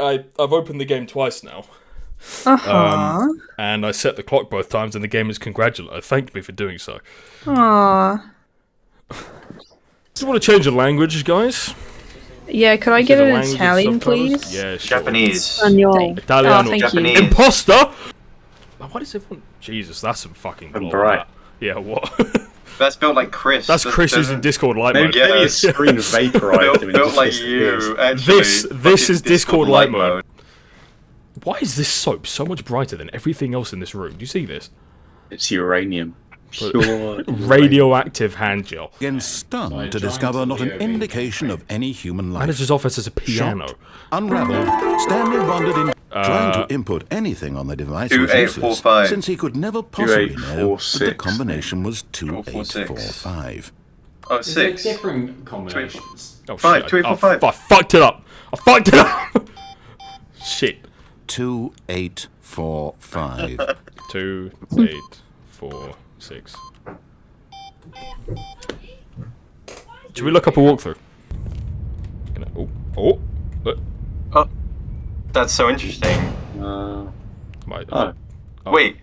I've opened the game twice now. And I set the clock both times, and the game has thanked me for doing so. Aww. Do you want to change the language, guys? Yeah, could I get an Italian, please? Yeah, sure. Japanese. Italiano. Oh, thank Japanese. you. Imposter! Why does everyone... Jesus, that's some fucking... Right. Yeah, what? That's built like Chris. That's Chris using Discord light mode. Maybe his screen vaporized him and built just like disappears. you, actually. This is Discord light mode. Why is this soap so much brighter than everything else in this room? Do you see this? It's uranium. Pure Radioactive hand gel. Again stunned to discover not an indication of any human life. Manager's office has a piano. Shocked, unraveled, Stanley wandered in, trying to input anything on the device was useless, 2845. since he could never possibly know that the 2846. combination was 2845. Oh, it's 6. different combinations. Oh, Five, shit. 2845. I fucked it up. I fucked it up. Shit. 2845. 2, 8, 4, 6. Should we look up a walkthrough? Oh. That's so interesting. Wait.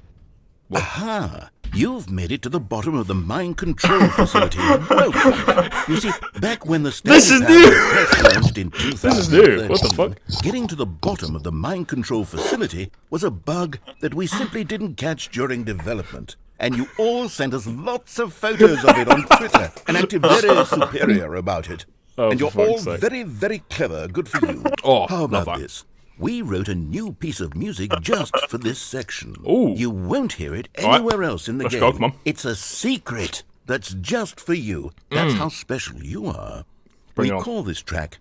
Aha! You've made it to the bottom of the mind control facility. Welcome. You see, back when the This is Stanley new! Parable test launched in 2013, This is new. What the fuck? Getting to the bottom of the mind control facility was a bug that we simply didn't catch during development. And you all sent us lots of photos of it on Twitter and acted very superior about it. Oh, and you're for all fuck's sake. very, very clever. Good for you. Oh, How love about that. this? We wrote a new piece of music just for this section. Ooh. You won't hear it All right. anywhere else in the Let's game. go, come on. It's a secret that's just for you. That's how special you are. Bring We it on. call this track,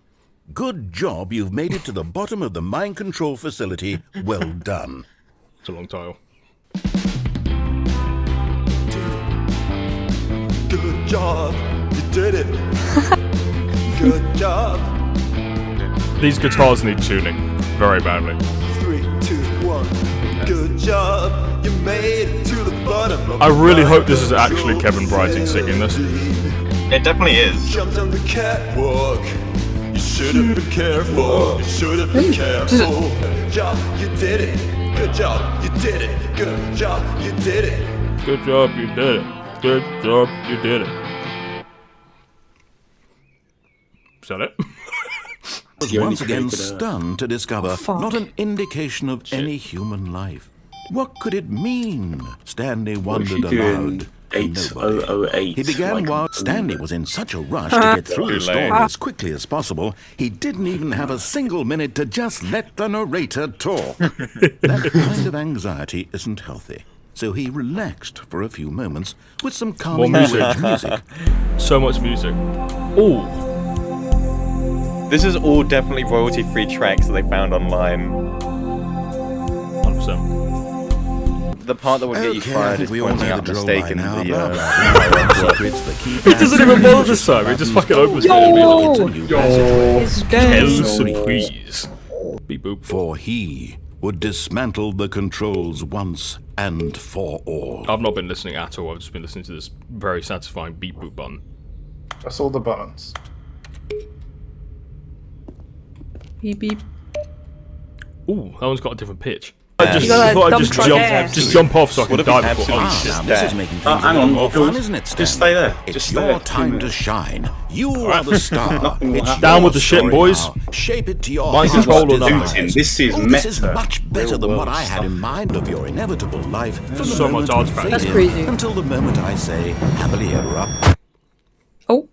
Good Job You've Made It to the Bottom of the Mind Control Facility. Well done. It's a long title. Good job, you did it. Good job. These guitars need tuning very badly. 3, 2, 1. Good job, you made it to the bottom of I really the hope this is mind actually control Kevin Brighting singing this. facility. It definitely is. Jumped on the catwalk. You should have been careful. You should have been careful. Good job, you did it. Good job, you did it. Good job, you did it. Good job, you did it. Good job, you did it. Is that it? Was You only once again created a- stunned to discover not an indication of any human life. What could it mean? Stanley What if wondered you do aloud. in to nobody. 8008? He began like, while Stanley was in such a rush to get through the story as quickly as possible, he didn't even have a single minute to just let the narrator talk. That kind of anxiety isn't healthy. So he relaxed for a few moments with some calming music. music. So much music. Ooh. This is all definitely royalty-free tracks that they found online. 100%. The part that would get you fired is we all pointing know out the drill mistake by in now. the Blah, blah, blah. Secrets, the key He doesn't even bother this time, he just fucking opens it. It's a new passageway. It's Tell good. some please. Beep boop. For he would dismantle the controls once and for all. I've not been listening at all, I've just been listening to this very satisfying beep boop button. Press all the buttons. Beep beep. Ooh, that one's got a different pitch. You I got that thought I'd dump just truck air. jump off so I can What if we die before. absolutely Oh, just Now this is dead? making things a hang little on, more Jules. fun, isn't it, Stanley? Just stay there. It's Just your stay there. time to shine. You are the star. Nothing will It's happen. Down your with the shit, story boys. now. Shape it to your Mind heart's control or desire. nothing. This is This is meta. much better Real than what world I had stuff. in mind of your inevitable life from the So much moment we artifact. fade That's in crazy. until the moment I say happily ever up. Oh,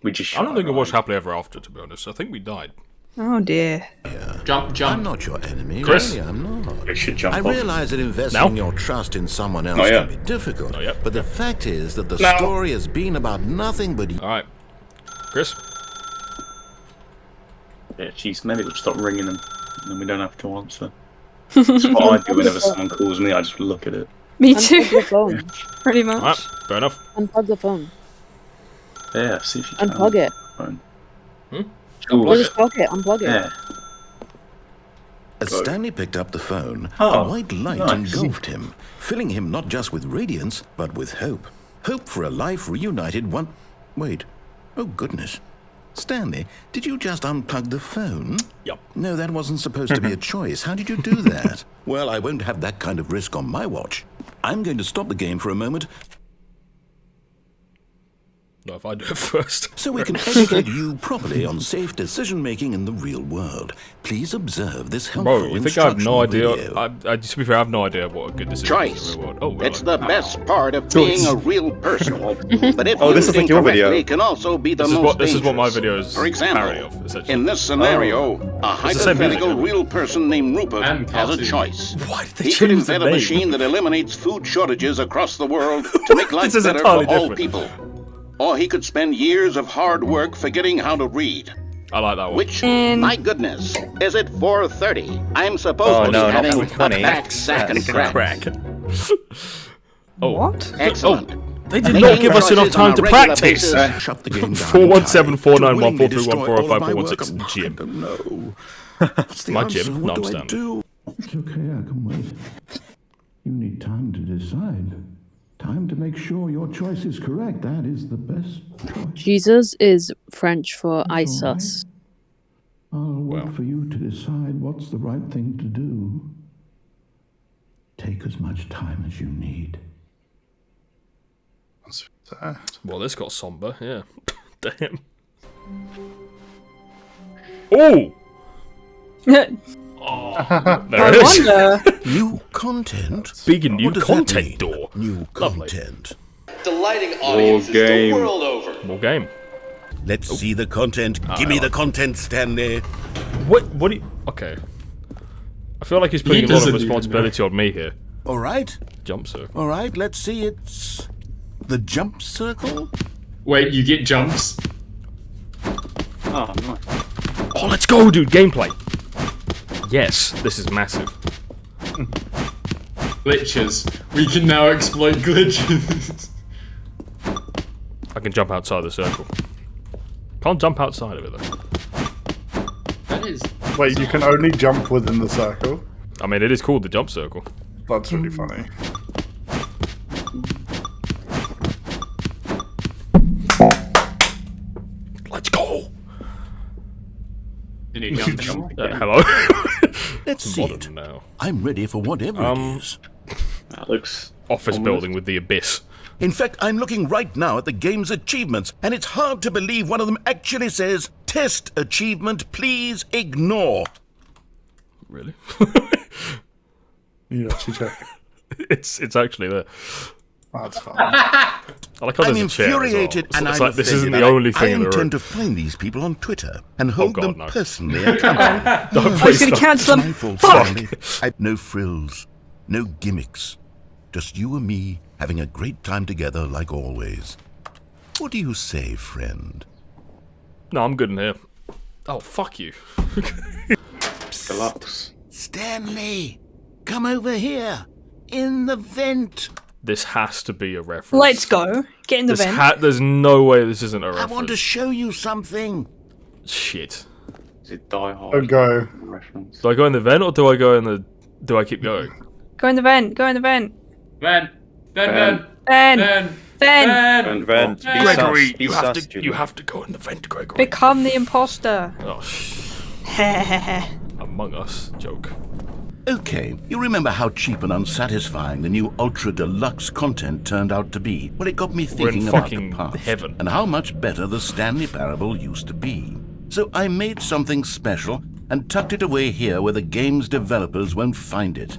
We just. I don't think I watched Happily Ever After, to be honest. I think we died. oh dear. Jump. I'm not your enemy. Chris? Really, I'm not. We should jump I off. realize that investing Now? your trust in someone else Not can yet. be difficult, Not yet. but the fact is that the No. story has been about nothing but Alright. Chris? Yeah, jeez, maybe we'll stop ringing them, and then we don't have to answer. That's what I do whenever someone calls me. I just look at it. Me Unplug too. the phone. Pretty much. Alright, fair enough. Unplug the phone. Yeah, see if you can. Unplug it. Phone. Hmm? Or Jules. just plug it. Unplug it. Yeah. As Stanley picked up the phone, Oh, a white light nice. engulfed him, filling him not just with radiance, but with hope. Hope for a life reunited one... Wait. Oh, goodness. Stanley, did you just unplug the phone? Yup. No, that wasn't supposed to be a choice. How did you do that? Well, I won't have that kind of risk on my watch. I'm going to stop the game for a moment No, if I do it first. so we can educate you properly on safe decision-making in the real world. Please observe this helpful Bro, you think I have no idea? video. To be fair, I have no idea what a good decision is in the real world. Oh, It's hello. the best part of being a real person. But if Oh, this used is like your incorrectly, video. it can also be the This is most what my dangerous. video is For example, parody of, essentially. in this scenario, a It's the same hypothetical music. real person named Rupert And has a cartoon. choice. Why did they He could change the invent a name? machine that eliminates food shortages across the world to make life This is better entirely for all different. people. Or he could spend years of hard work forgetting how to read. I like that one. Which, And- my goodness, is it 4:30? I'm supposed Oh, to no, be not having a 4:20. back sack and That's crack. Oh, What? Excellent. they did Making not give us enough choices on time a to regular practice. basis. Shut the game down. 417-491-431-405-416 I Jim. don't know. What's the My answer? Jim? What No, I'm do I Stan. do? It's okay, I can wait. You need time to decide. Time to make sure your choice is correct. That is the best choice. Jesus is French for I That's all right. sus. I'll wait for you to decide what's the right thing to do. Take as much time as you need. That's sad. Well, this got somber, yeah. Damn. Oh! There I it is. wonder. New content? Big new What does that content mean? door. New Lovely. content. Delighting audiences game. the world over. More game. Let's see the content. Give me the content, Stanley. What do you... Okay. I feel like he's putting a lot doesn't of even responsibility on me here. All right. Jump circle. All right, let's see. It's the jump circle. Wait, you get jumps? Oh, nice. Oh, let's go, dude. Gameplay. Yes, this is massive. Glitches. We can now exploit glitches. I can jump outside the circle. Can't jump outside of it, though. That is... Wait, you can only jump within the circle? I mean, it is called the jump circle. That's really funny. Let's go. You need jump. Hello. Let's see it. Modern now. I'm ready for whatever it is. That looks Office almost- building with the abyss. In fact, I'm looking right now at the game's achievements, and it's hard to believe one of them actually says, "Test achievement, please ignore." Really? You actually check. it's actually there. That's fine. I like how I'm there's a chair as well. infuriated, It's and like I'm this isn't offended, the and only I thing in the room. intend to find these people on Twitter and hold God, them no. personally accountable. Don't I was please gonna don't. cancel My them. fault, Fuck! Stanley. No frills, no gimmicks. Just you and me having a great time together like always. What do you say, friend? No, I'm good in here. Oh, fuck you. deluxe. Stanley, come over here. In the vent. This has to be a reference. Let's go. Get in the vent. There's no way this isn't a I reference. want to show you something. Shit. Is it Die Hard? Don't go. Reference. Do I go in the vent or do I go in the... Do I keep going? Go in the vent. Go in the vent. Van. Vent. Van. Vent. Van, be Gregory, sus, be you have sus, to Julian. go in the vent, Gregory. Become the imposter. Oh, Among Us joke. Okay, you remember how cheap and unsatisfying the new Ultra Deluxe content turned out to be? Well, it got me We're in thinking about the fucking past heaven. and how much better the Stanley Parable used to be. So I made something special and tucked it away here where the game's developers won't find it.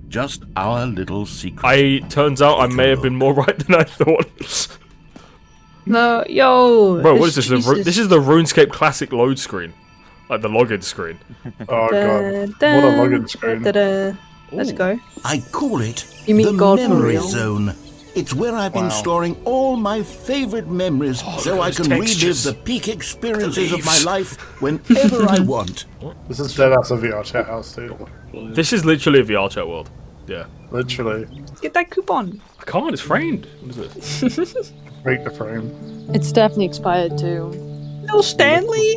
Just our little secret. Turns out I may have been more right than I thought. No, yo. Bro, what is this? Jesus. This is the RuneScape Classic load screen. Like the login screen. Oh god. Da, What a login screen. da, da. Let's go. I call it You mean the God for memory real? zone. It's where I've been Wow. storing all my favorite memories so look I at can those relive textures. the peak experiences of my leaves. life whenever I want. This is dead ass a VR chat house, dude. This is literally a VR chat world. Yeah. Literally. Get that coupon. I can't, it's framed. What is it? Break the frame. It's definitely expired too. No Stanley.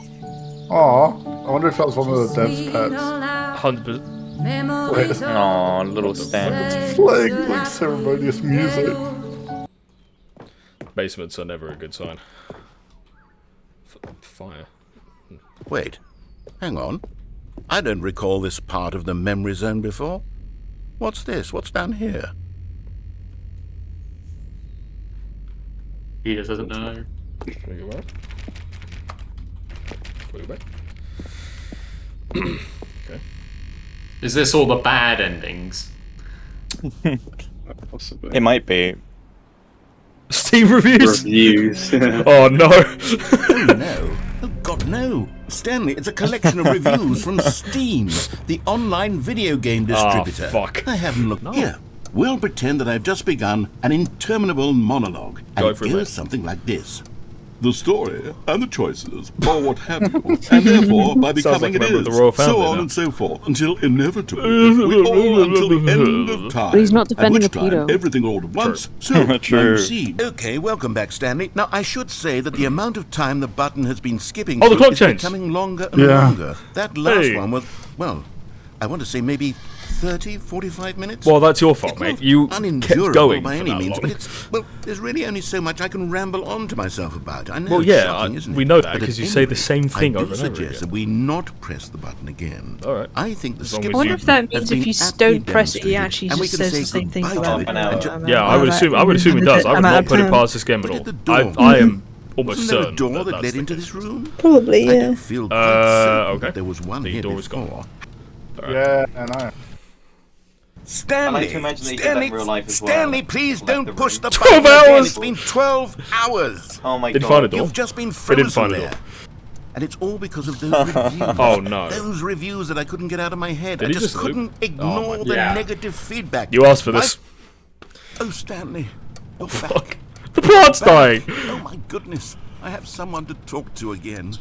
Aw. I wonder if that was one of the devs' pets. 100%. Wait, Aw, little Stan. playing like ceremonious music. Basements are never a good sign. Fire. Wait, hang on. I don't recall this part of the memory zone before. What's this? What's down here? He just doesn't know. Can we go back? Can we go back? Okay. Is this all the bad endings? Possibly. It might be. Steam reviews? Reviews. Oh no. Oh no. Oh God, no. Stanley, it's a collection of reviews from Steam, the online video game distributor. Oh, fuck. I haven't looked here. We'll pretend that I've just begun an interminable monologue, and Go it for it, goes mate. something like this. The story and the choices, or what have you, and therefore, by becoming like a it member is, of the royal so family on now. and so forth, until inevitably, we all until the end of time. But he's not defending at which a pedo. time, everything all at once, so True. proceed. Okay, welcome back, Stanley. Now, I should say that the amount of time the button has been skipping Oh, the through clock is changed. becoming longer and Yeah. longer. That last Hey. one was, well, I want to say maybe 30, 45 minutes? Well, that's your fault, It's mate. not You kept unendurable going by for any that means, long. but it's, well, there's really only so much I can ramble on to myself about. I know Well, it's yeah, shocking, isn't we it? know that, But 'cause at you any say the rate, same thing I do over and over suggest again. that we not press the button again. All right. I think the As long skip as I wonder you- if that has means been if you aptly don't press it, he demonstrated, actually and we just can says say the same thing. goodbye for to half it an hour. and ju- Yeah, I would assume. I would assume it does. I would not put it past this game at Look all. at the door. I am almost Wasn't there a certain door that that's led the into case. this room? Probably, I yeah. don't feel quite certain okay. that there was one The here door is gone. before. Yeah, I know. Stanley, I like to imagine that you did that Stanley, in real life as well. Stanley, please Left don't the push room. the 12 button again. hours! It's been 12 hours. Oh my Didn't find a god. door. You've just been I frozen didn't find a there. door. And it's all because of those reviews. Oh no. Those reviews that I couldn't get out of my head. Did I he just just loop? couldn't Oh, ignore my- the Yeah. negative feedback. You asked for this. Oh, Stanley. You're Fuck. back. The plant's dying. Oh my goodness. I have someone to talk to again.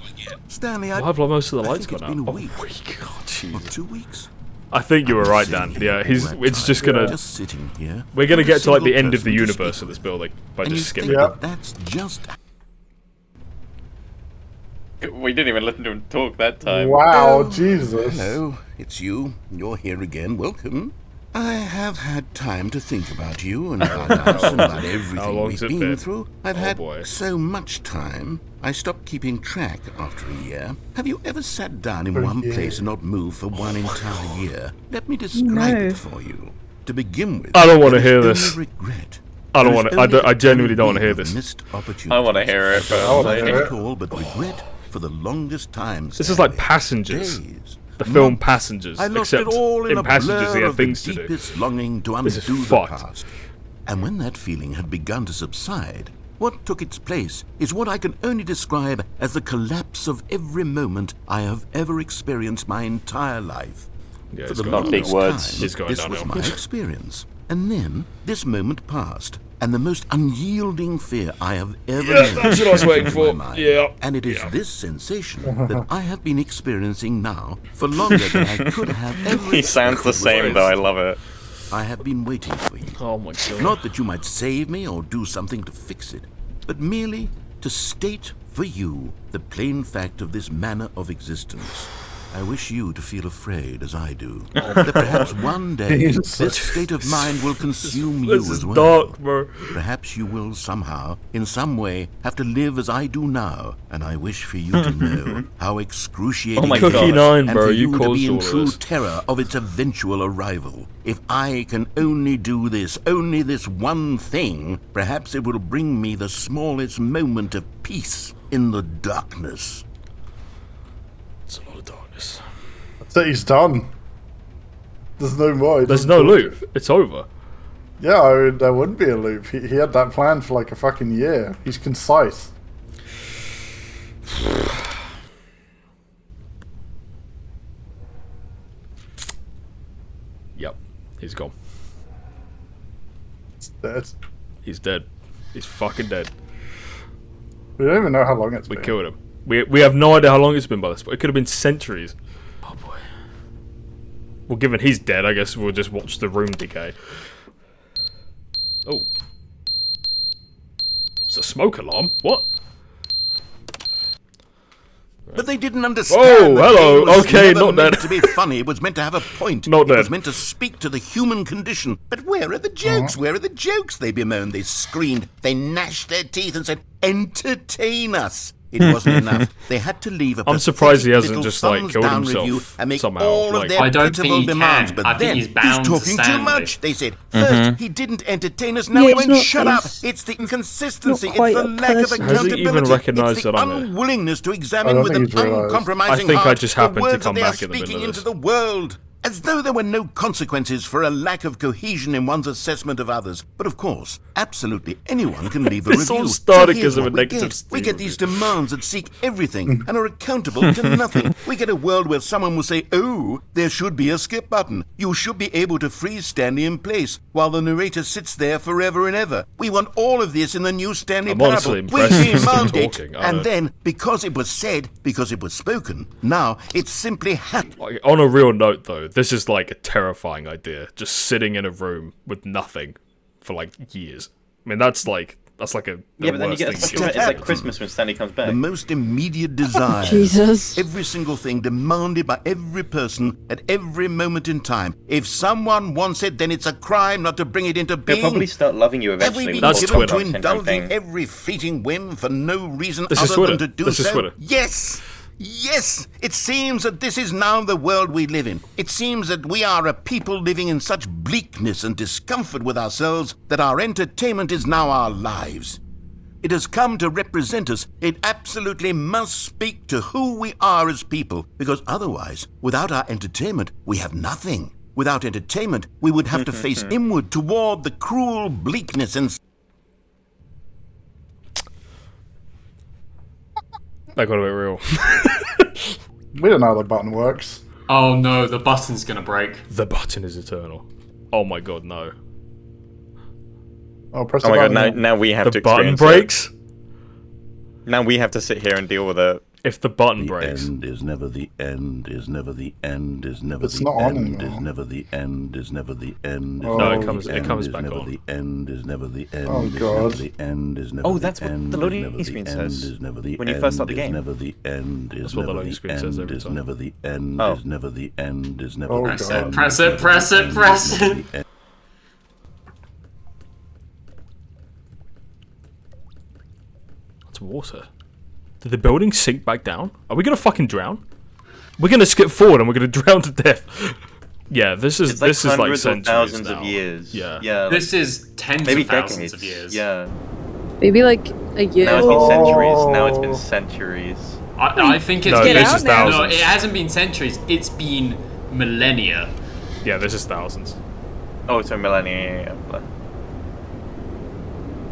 Stanley, Why have most of the I lights think gone it's out? been a Oh, week. week. Oh, or jeez. 2 weeks. I think you were I've right, been Dan. sitting Yeah, here all that it's just time, gonna. just sitting here. We're gonna not a get to like the single end of the person to universe speak of this with. building by And just you skipping. think Yeah. that that's just We didn't even listen to him talk that time. Wow, Oh, Jesus. Hello, it's you. You're here again. Welcome. I have had time to think about you and about us and about How everything long's we've it been been? through. I've Oh, had boy. so much time. I stopped keeping track after a year. Have you ever sat down in For a one year. place and not moved for one entire year? Let me describe No. it for you. To begin with, I don't wanna there is hear only this. Regret. I don't There want is to. I, don't, only I genuinely don't want to envy hear of this. missed opportunities. I want to hear it, but wanna Not hear it. at all, but regret for the longest time. This is like Stanley. Passengers. Days, The film months. Passengers, I lost except it all in a Passengers they blur have of the things to do. deepest longing to This is undo the fucked. past. And when that feeling had begun to subside, what took its place is what I can only describe as the collapse of every moment I have ever experienced my entire life. Yeah, For it's the going Not big longest words. time, It's going this downhill. was my experience. And then this moment passed, and the most unyielding fear I have ever known that's what I was waiting came for. to my mind. Yeah. And it is this sensation that I have been experiencing now for longer than I could have ever. He sounds the same though, I love it. I have been waiting for you. Oh my god. Not that you might save me or do something to fix it, but merely to state for you the plain fact of this manner of existence. I wish you to feel afraid as I do, that perhaps one day Jesus. this state of mind will consume you This is as well. dark, bro. Perhaps you will somehow, in some way, have to live as I do now, and I wish for you to know how excruciating Oh my it God. is, Cookie Nine, and bro, for you you to caused be in all of true this. terror of its eventual arrival. If I can only do this, only this one thing, perhaps it will bring me the smallest moment of peace in the darkness. It's a lot of darkness. So he's done. There's no more. He There's doesn't no talk. loop. It's over. Yeah, I mean, there wouldn't be a loop. He had that plan for like a fucking year. He's concise. Yep. He's gone. It's dead. He's dead. He's fucking dead. We don't even know how long it's We been. killed him. We have no idea how long it's been by this point. It could have been centuries. Oh boy. Well, given he's dead, I guess we'll just watch the room decay. Oh. It's a smoke alarm. What? But they didn't understand. Oh, that hello. game was Okay, never not meant dead. to be funny. It was meant to have a point. Not It was dead. meant to speak to the human condition. But where are the jokes? Where are the jokes? They bemoaned. They screamed. They gnashed their teeth and said, "Entertain us." It wasn't enough. They had to leave a I'm surprised he hasn't little just like thumbs killed down himself review and make somehow. all of Like, their I don't think pitiful he demands. can. But I think then he's bound to talking too Stanley. much. They said first he didn't entertain us. Now Yeah, he he's went not- shut up. he's It's the inconsistency. not It's quite the a lack of person. Has he even accountability. recognised It's the that I'm here? unwillingness to I examine don't with think an he's realised. uncompromising I think I heart just the happened to words come that they are back in the speaking middle of into this. the world. As though there were no consequences for a lack of cohesion in one's assessment of others. But of course, absolutely anyone can leave a This review. all started here's because of what a we negative get. Steam We get review. these demands that seek everything and are accountable to nothing. We get a world where someone will say, oh, there should be a skip button. You should be able to freeze Stanley in place while the narrator sits there forever and ever. We want all of this in the new Stanley I'm Parable. honestly We impressed he's still demand it. talking. I And don't- then, because it was said, because it was spoken, now it's simply happened. Like, on a real note, though, this is like a terrifying idea. Just sitting in a room with nothing for like years. I mean, that's like a Yeah, but then you get thing it's like Christmas when Stanley comes back. The most immediate desire. Jesus. Every single thing demanded by every person at every moment in time. If someone wants it, then it's a crime not to bring it into They'll being. probably start loving you Have eventually. we been with That's the given Twitter. to content indulge in thing. every fleeting whim for no reason This is other than Twitter. to do This is so? Twitter. Yes! Yes! It seems that this is now the world we live in. It seems that we are a people living in such bleakness and discomfort with ourselves that our entertainment is now our lives. It has come to represent us. It absolutely must speak to who we are as people, because otherwise, without our entertainment, we have nothing. Without entertainment, we would have to face inward toward the cruel bleakness and That got a bit real. We don't know how the button works. Oh no, the button's gonna break. The button is eternal. Oh my god, no. Oh, press Oh the my god, button. now we have The to button experience it. breaks? Now we have to sit here and deal with it. If the button the breaks. end is never the end, is never the end, is never It's the not on end, is anymore. never the end, is never the end. Is Oh. No, never it comes- the it end, comes is back never on. The end is never the end. Oh, is God. never the end, is never Oh, the that's what end, the is loading never the screen end, says is never the when you first start the end, game. Is never the end, is That's what the never loading the screen says end, every is time. never the end, Oh. is never the end, is never Oh, the God. end. Press is it, never press the it, end, press is never it. the end. That's water. Did the building sink back down? Are we gonna fucking drown? We're gonna skip forward and we're gonna drown to death. Yeah, this is It's like this is like hundreds or centuries thousands now. of years. Yeah. Yeah. This is tens maybe of thousands decades of years. Yeah. Maybe like a year. Now it's been Oh. centuries. Now it's been centuries. I think it's No, been this is no, thousands. it hasn't been centuries. It's been millennia. Yeah, this is thousands. Oh, it's a millennia.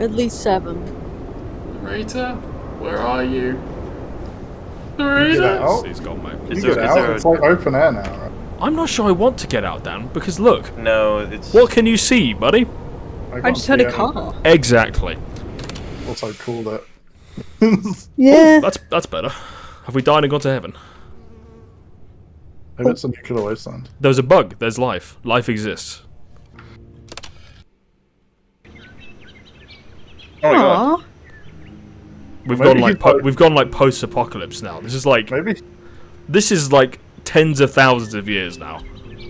At least 7. Narrator, where are you? Get Narrator. out. He's gone, mate. You Is get there- is out. there a- It's like open air now. Right? I'm not sure I want to get out, Dan, because look, No, it's. what can you see, buddy? I can't just heard see a anything. car. Exactly. Also cool that. Yeah. That's better. Have we died and gone to heaven? Maybe it's a nuclear wasteland. There's a bug. There's life. Life exists. Oh my god. Aw. We've Maybe gone like he we've gone like post-apocalypse now. This is like Maybe tens of thousands of years now.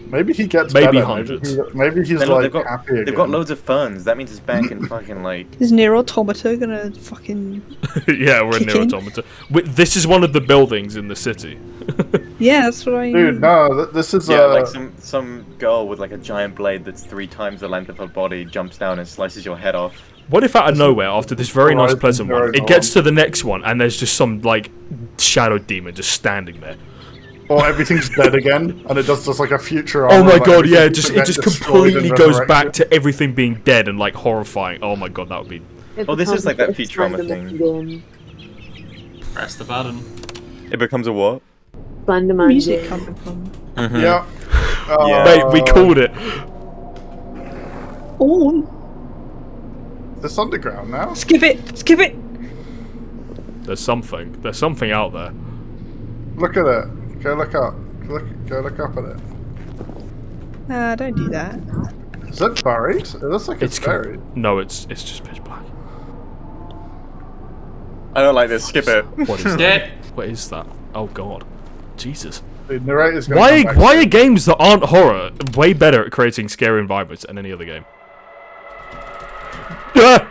maybe he gets Maybe better. hundreds. Maybe he's They've like got, happy again. they've got loads of funds. That means it's back in fucking like. Is Near Automata gonna fucking... Yeah, we're in Kick in? Near Automata. This is one of the buildings in the city. Yeah, that's what I mean. Dude, no, this is Yeah, like some girl with like a giant blade that's 3 times the length of her body jumps down and slices your head off. What if out of nowhere, after this very nice Horizon pleasant Zero one, it Dawn. gets to the next one and there's just some like shadow demon just standing there? Or everything's dead again, and it does just like a future. Oh armor, my like, god, yeah, everything's just it again just destroyed completely and goes back resurrected. to everything being dead and like horrifying. Oh my god, that would be. Oh, this is like that Futurama thing. Press the button. It becomes a what? Slenderman. Music coming from... Yeah. Yeah. Mate, we called it. Oh, This underground now. skip it! Skip it! There's something. There's something out there. Look at it. Go look up. Go look up at it. Nah, don't do that. Is it buried? It looks like it's buried. No, it's just pitch black. I don't like this. Skip it. What is Skip. that? What is that? Oh god, Jesus. The narrator's gonna Why come back why to are it. games that aren't horror way better at creating scary environments than any other game? Ah!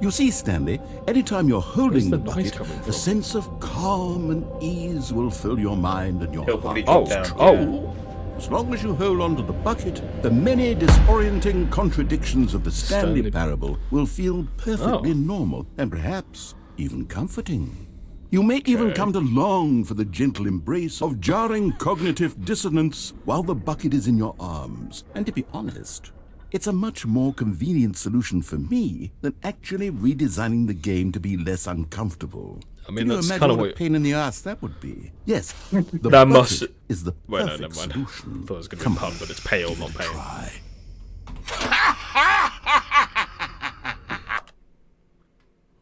You see, Stanley, anytime you're holding the the noise bucket, coming a from? sense of calm and ease will fill your mind and your He'll heart. probably drop down. Oh. As long as you hold on to the bucket, the many disorienting contradictions of the Stanley Stanley- Parable will feel perfectly Oh. normal and perhaps even comforting. You may even come to long for the gentle embrace of jarring cognitive dissonance while the bucket is in your arms. And to be honest, it's a much more convenient solution for me than actually redesigning the game to be less uncomfortable. I mean, Can you that's imagine kind of what a what... pain in the ass that would be? Yes, the That bucket must... is the Wait, no, perfect never mind. solution. I thought it was going to be a pun, but it's pale, not pale. Try.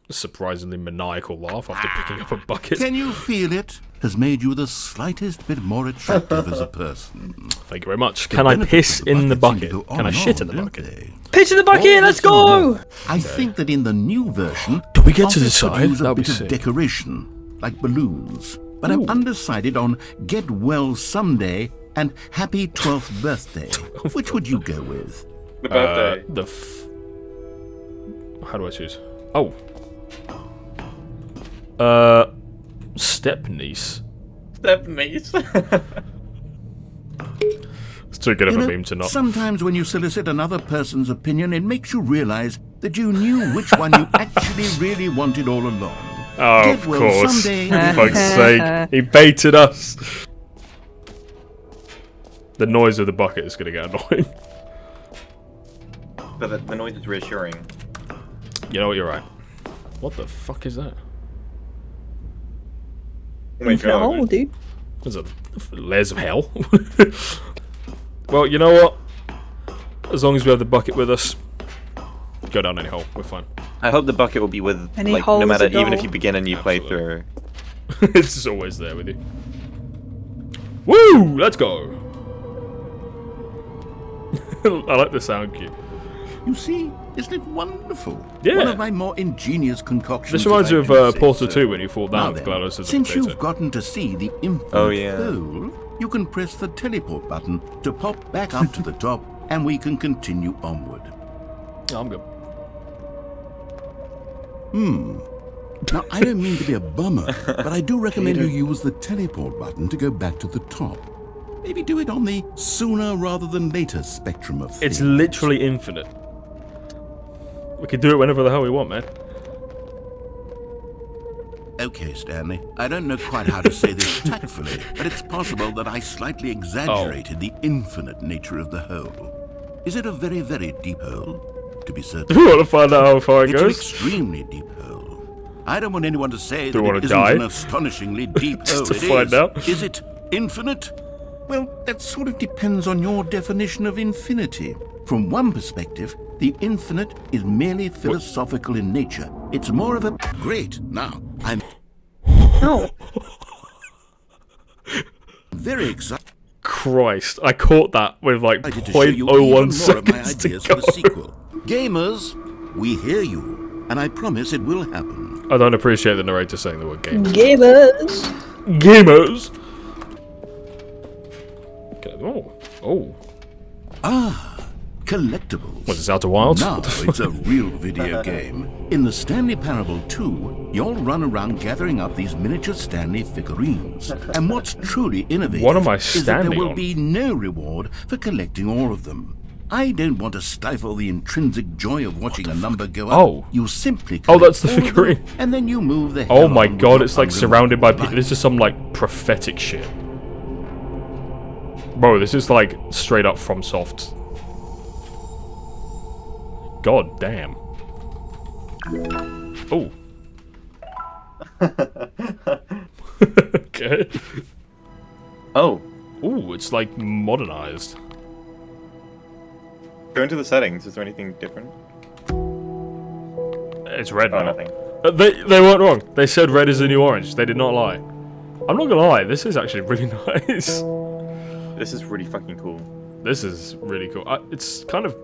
A surprisingly maniacal laugh after picking up a bucket. Can you feel it? Has made you the slightest bit more attractive as a person. Thank you very much. The Can I benefits piss of the in the bucket seem bucket? to go Can I on shit in and the on, bucket? don't they? Pitch in the bucket, All let's this and go! more. I think that in the new version, Do we get to office could decide? use a That'd be bit of sick. decoration, like balloons. But I'm undecided on "Get Well Someday" and "Happy 12th Birthday." Which would you go with? The birthday. How do I choose? Oh. Step niece. Step niece. It's too good of You a know, meme to not. sometimes when you solicit another person's opinion, it makes you realize that you knew which one you actually really wanted all along. Oh, Get of well course. someday. For fuck's sake. He baited us. The noise of the bucket is going to get annoying. But the noise is reassuring. You know what, you're right. What the fuck is that? Oh my Infinite god. hole, dude. There's a layers of hell. Well, you know what? As long as we have the bucket with us, go down any hole. We're fine. I hope the bucket will be with, Any like, hole no is matter, a even if goal. you begin a new Absolutely. playthrough. It's just always there with you. Woo! Let's go! I like the sound cue. You see, isn't it wonderful? Yeah. One of my more ingenious concoctions. This reminds if you I of do say Portal so. 2 when you fall Now down with then, GLaDOS as a since potato. you've gotten to see the infinite Oh, yeah. hole, you can press the teleport button to pop back up to the top, and we can continue onward. Oh, I'm good. Now, I don't mean to be a bummer, but I do recommend you use the teleport button to go back to the top. Maybe do it on the sooner rather than later spectrum of It's things. literally infinite. We can do it whenever the hell we want, man. Okay, Stanley. I don't know quite how to say this tactfully, but it's possible that I slightly exaggerated the infinite nature of the hole. Is it a very, very deep hole? To be certain. Do we want to find out how far it It's an goes? extremely deep hole. I don't want anyone to say Do that you wanna it isn't die? an astonishingly deep Just hole. to It find is. out? Is it infinite? Well, that sort of depends on your definition of infinity. From one perspective, the infinite is merely philosophical in nature. It's more of a... Great. Now, I'm Oh. very excited Christ, I caught that with like to show you even 0.01 more of my seconds to ideas go. for the sequel. Gamers, we hear you, and I promise it will happen. I don't appreciate the narrator saying the word game. Gamers. Gamers! Okay, oh. Collectibles. Was this Outer Wilds? Now What the fuck? it's a real video game. In the Stanley Parable 2, you'll run around gathering up these miniature Stanley figurines. And what's truly innovative What am I is that there standing will on? be no reward for collecting all of them. I don't want to stifle the intrinsic joy of watching a number go up. Oh. You simply Oh, collect that's the all of them, figurine. and then you move the Oh hell my on with god, your it's like surrounded by people. life. This is some like prophetic shit. Bro, this is like straight up from soft. God damn. Oh. Okay. Oh, Ooh, it's like modernized. go into the settings. Is there anything different? It's red Oh, now. nothing. They weren't wrong. They said red is the new orange. They did not lie. I'm not gonna lie, this is actually really nice. This is really fucking cool. This is really cool. It's kind of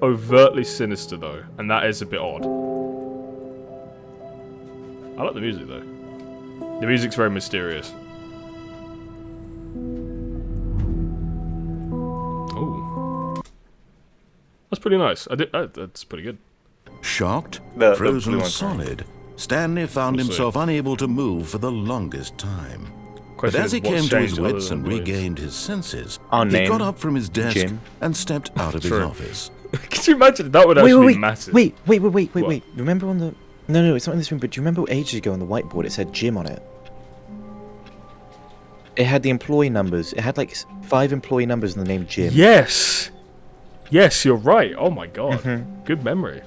overtly sinister though, and that is a bit odd. I like the music though. The music's very mysterious. Oh, that's pretty nice. That's pretty good. Shocked, The frozen blue one, solid, Stanley found himself unable to move for the longest time. But Question as is, he what's came to his changed other wits than and blades? regained his senses, Our he name, got up from his desk Jim. and stepped out of his True. office. Could you imagine? That would actually be massive. Wait. What? Remember on the... No, it's not in this room, but do you remember ages ago on the whiteboard it said Jim on it? It had the employee numbers. It had like 5 employee numbers and the name Jim. Yes! Yes, you're right. Oh my god. Good memory.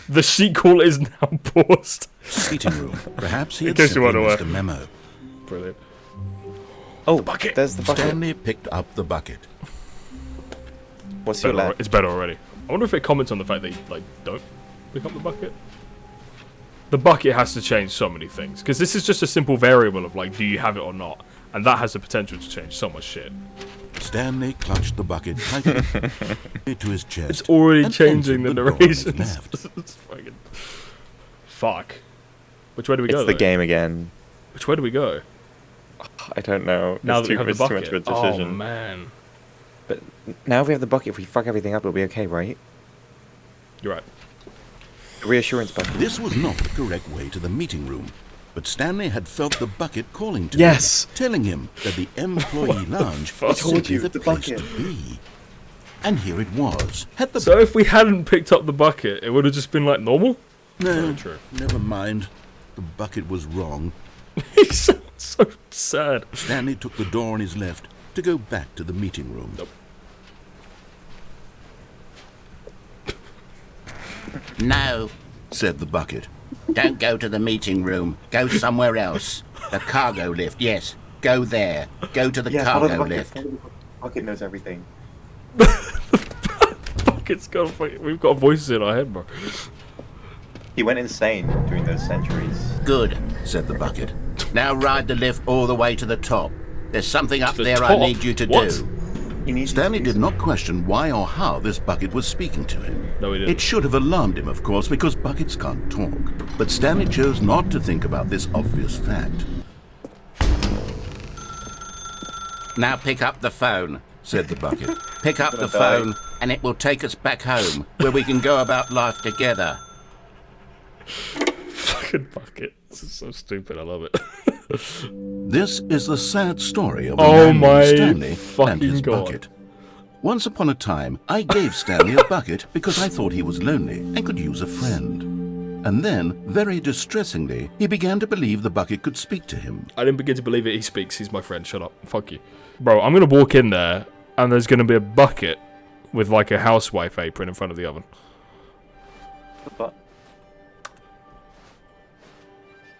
The sequel is now paused. Meeting room. Perhaps he In had case you simply wonder missed a why. memo. Brilliant. Oh, bucket. there's the bucket. Stanley picked up the bucket. What's your left? It's better already. I wonder if it comments on the fact that you, like, don't pick up the bucket. The bucket has to change so many things. Because this is just a simple variable of, like, do you have it or not? And that has the potential to change so much shit. Stanley clutched the bucket tightly to his chest. It's already and changing the entered door on his narrations. left. It's fucking... Fuck. Which way do we go, It's the though? game again. Which way do we go? I don't know. Now It's that we have the it's too bucket. much of a Oh, decision. man. But now if we have the bucket, if we fuck everything up, it'll be okay, right? You're right. The reassurance bucket. This was not the correct way to the meeting room, but Stanley had felt the bucket calling to Yes. him, telling him that the employee lounge was simply the place to be. And here it was. Had the So if we hadn't picked up the bucket, it would have just been like normal? No, Very true. never mind. The bucket was wrong. He sounds so sad. Stanley took the door on his left to go back to the meeting room. Nope. No, Said the bucket. don't go to the meeting room. Go somewhere else. The cargo lift, yes. Go there. Go to the cargo lift. Bucket knows everything. Bucket's got we've got voices in our head, bro. He went insane during those centuries. Good. Said the bucket. Now ride the lift all the way to the top. There's something up the there I top? need you to What? do. He needs Stanley did not question why or how this bucket was speaking to him. No, he didn't. It should have alarmed him, of course, because buckets can't talk. But Stanley chose not to think about this obvious fact. Now pick up the phone. Said the bucket. Pick up the phone and it will take us back home where we can go about life together. Fucking bucket. This is so stupid. I love it. This is the sad story of a Oh man my named Stanley and fucking his God. bucket. Once upon a time, I gave Stanley a bucket because I thought he was lonely and could use a friend. And then, very distressingly, he began to believe the bucket could speak to him. I didn't begin to believe it. He speaks. He's my friend. Shut up. Fuck you. Bro, I'm going to walk in there and there's going to be a bucket with like a housewife apron in front of the oven. But...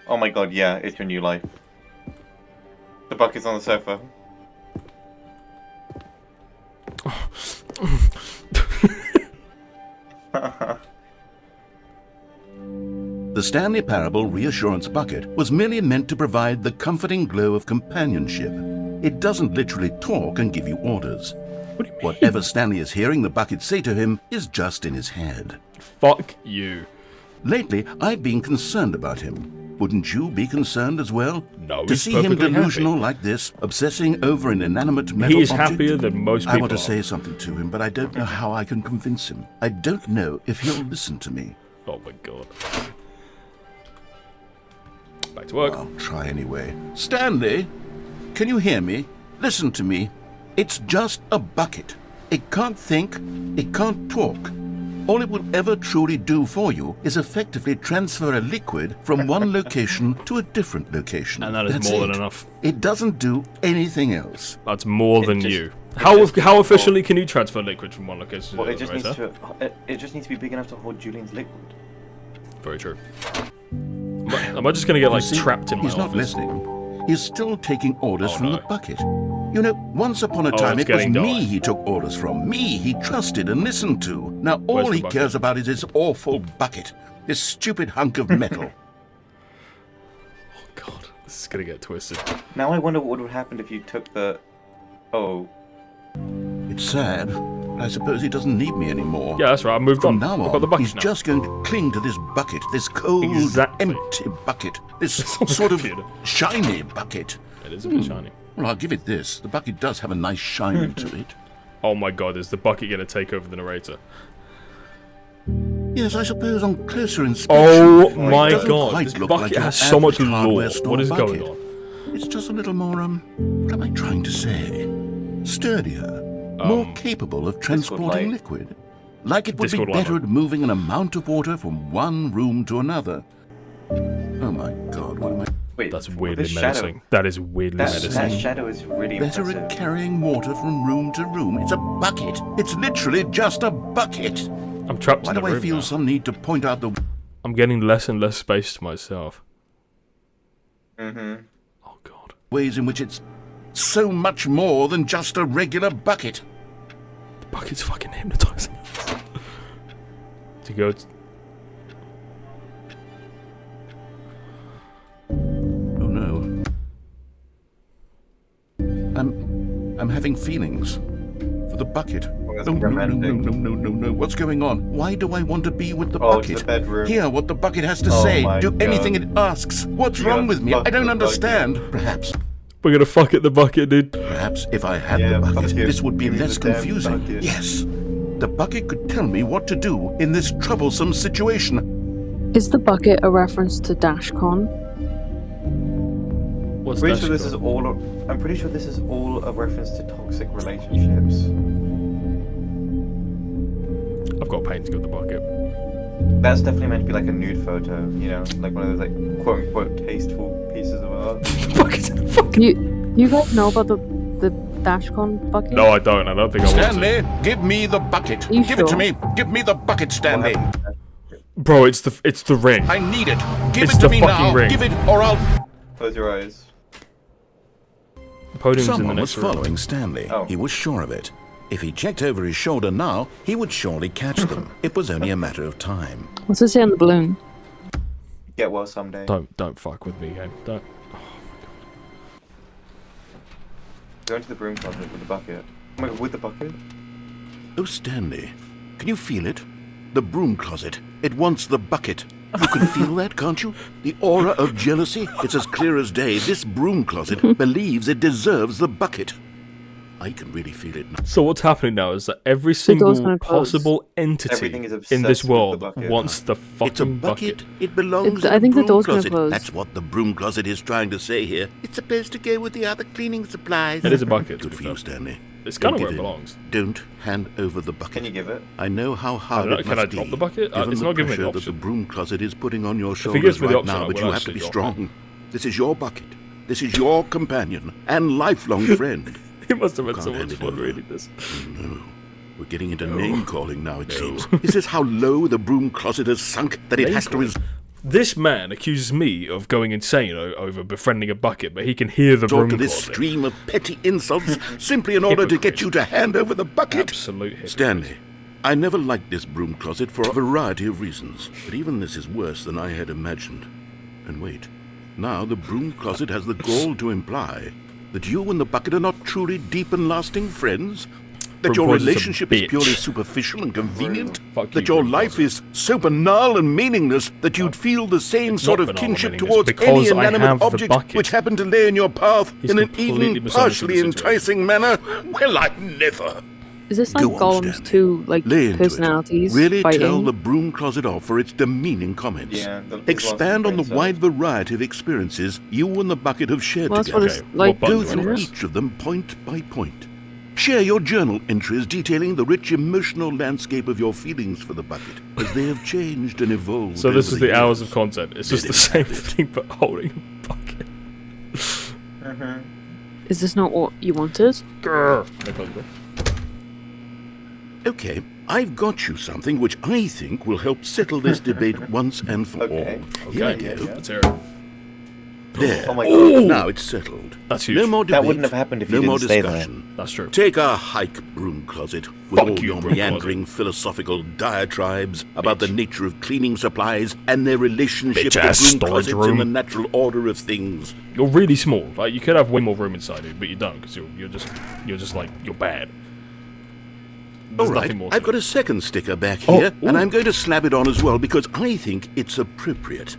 Oh my god, yeah, it's your new life. The bucket's on the sofa. The Stanley Parable Reassurance Bucket was merely meant to provide the comforting glow of companionship. It doesn't literally talk and give you orders. What do you mean? Whatever Stanley is hearing the bucket say to him is just in his head. Fuck you. Lately, I've been concerned about him. Wouldn't you be concerned as well? No, To he's see him perfectly delusional happy. like this, obsessing over an inanimate metal He is object? happier than most I people want to are. say something to him, but I don't know how I can convince him. I don't know if he'll listen to me. Oh my god. Back to work. I'll try anyway. Stanley, can you hear me? Listen to me. It's just a bucket. It can't think. It can't talk. All it will ever truly do for you is effectively transfer a liquid from one location to a different location. And that is That's more it. than enough. It doesn't do anything else. That's more than just- you. it How just- how efficiently can you transfer liquid from one location Well, to it the just other? needs Razor? to. It just needs to be big enough to hold Julian's liquid. Very true. Am I just gonna get like You see, trapped in my he's not office? listening. He's still taking orders Oh, from no. the bucket. You know, once upon a time it's it was getting me dark. he took orders from. Me he trusted and listened to. Now Where's all the he bucket? cares about is his awful bucket. This stupid hunk of metal. God, this is gonna get twisted. Now I wonder what would happen if you took the. Oh. It's sad. I suppose he doesn't need me anymore. Yeah, that's right. I moved From on. now I've got the on, bucket he's now. just going to cling to this bucket, this cold, Exactly. empty bucket, this It's on the sort of computer. shiny bucket. It is a bit shiny. Well, I'll give it this. The bucket does have a nice shine to it. Oh my god, is the bucket gonna take over the narrator? Yes, I suppose on closer inspection. Oh it my doesn't god, quite this look bucket like your has so much average lore. hardware store What is bucket. going on? It's just a little more, what am I trying to say? Sturdier, more capable of transporting liquid. Like it would be Discord better lava. at moving an amount of water from one room to another. Oh my god, what am I... Wait, That's weirdly this menacing. shadow. That is weirdly That menacing. shadow is really Better impressive. at carrying water from room to room. It's a bucket. It's literally just a bucket. I'm trapped Why in the do I room feel now. some need to point out the... I'm getting less and less space to myself. Mm-hmm. Oh god. ways in which it's so much more than just a regular bucket? The bucket's fucking hypnotizing. To go... Oh no. I'm having feelings for the bucket. that's No, no, no, romantic. no, no, no, no, no. What's going on? Why do I want to be with the Oh, it's bucket? the bedroom. Hear what the bucket has to Oh say. my Do God. anything it asks. What's You're wrong gonna with me? fuck I don't the understand. Perhaps We're gonna fuck at the bucket, dude. Perhaps if I had Yeah, the fuck bucket, you. this would be Give me less the damn confusing. bucket. Yes. The bucket could tell me what to do in this troublesome situation. Is the bucket a reference to DashCon? What's Pretty that sure this shit is all. I'm pretty sure this is all a reference to toxic relationships. called? I've got pain to go with the bucket. That's definitely meant to be like a nude photo, you know, like one of those like quote unquote tasteful pieces of art. You guys know about the DashCon bucket? No, I don't. I don't think I want to. Stanley, give me the bucket. You Give it to sure? me. Give me the bucket, Stanley. Bro, it's the ring. I need it. Give It's it to the me fucking now. ring. Give it, or I'll... Close your eyes. The podium's in the Someone was next room. following Stanley. Oh. He was sure of it. If he checked over his shoulder now, he would surely catch them. It was only a matter of time. What's it say on the balloon? Get well someday. Don't fuck with me, game. Don't. Go into the broom closet with the bucket. Oh my god, with the bucket? Oh, Stanley, can you feel it? The broom closet. It wants the bucket. You can feel that, can't you? The aura of jealousy. It's as clear as day. This broom closet believes it deserves the bucket. I can really feel it now. So what's happening now is that every door's single gonna close. possible entity Everything is in obsessed this with the world bucket. wants the fucking It's a bucket. bucket. It belongs I in think the the broom door's gonna closet. close. That's what the broom closet is trying to say here. It's supposed to go with the other cleaning supplies. It is a bucket. to Good be for fair. you, Stanley. It's kind of Don't where it give in. belongs. Don't hand over the bucket. Can you give it? I know how hard I don't know, it can must I drop be, the bucket? given It's the not giving me the pressure that the option. broom closet is putting on your he shoulders gives me the right option, I now, but will you have to actually be drop strong. This is your bucket. This is your companion and lifelong friend. It must have been Can't so hand much it fun over. reading this. No. We're getting into name-calling now, it seems. Is this how low the broom closet has sunk that it has to This man accuses me of going insane over befriending a bucket, but he can hear the resort broom to this closet. stream of petty insults simply in order to get you to hand over the bucket? Absolute hypocrite. Stanley, I never liked this broom closet for a variety of reasons, but even this is worse than I had imagined. And wait, now the broom closet has the gall to imply that you and the bucket are not truly deep and lasting friends? That Broom your closet's a relationship is bitch. purely superficial and convenient? Fuck That you, your broom life closet. is so banal and meaningless that you'd feel the same It's sort not of banal and kinship meaningless towards because any I have inanimate the object bucket. which happened to lay in your path He's in an completely even misunderstood partially the situation. enticing manner? Well, I never. Is this like Go on, Gollum's Stanley. two Lay into personalities it. Really fighting? tell the broom closet off for its demeaning comments. Yeah, these Expand ones on the are brain wide variety of experiences you and the bucket have shared Well, that's what together. it's like. what button Go do I through press? each of them point by point. Share your journal entries detailing the rich emotional landscape of your feelings for the bucket, as they have changed and evolved. So this over is the hours years. of content. It's just Let the it same have it. thing, but holding a bucket. Is this not what you wanted? Grr. No problem. Okay, I've got you something which I think will help settle this debate once and for Okay. all. Here I Okay, go. let's hear it. There. Oh my god. Now it's settled. That's huge. No more debate. That wouldn't have happened if no you more didn't stay there. discussion. That's true. Take a hike, broom closet, with Fuck all you, your broom meandering philosophical diatribes about the Bitch. nature of cleaning supplies and their relationship to Bitch-ass broom storage closets room. in the natural order of things. You're really small. Like you could have way more room inside it, but you don't because you're just like you're bad. There's All right, nothing more. I've to got it. a second sticker back Oh, here, and ooh. I'm going to slap it on as well because I think it's appropriate.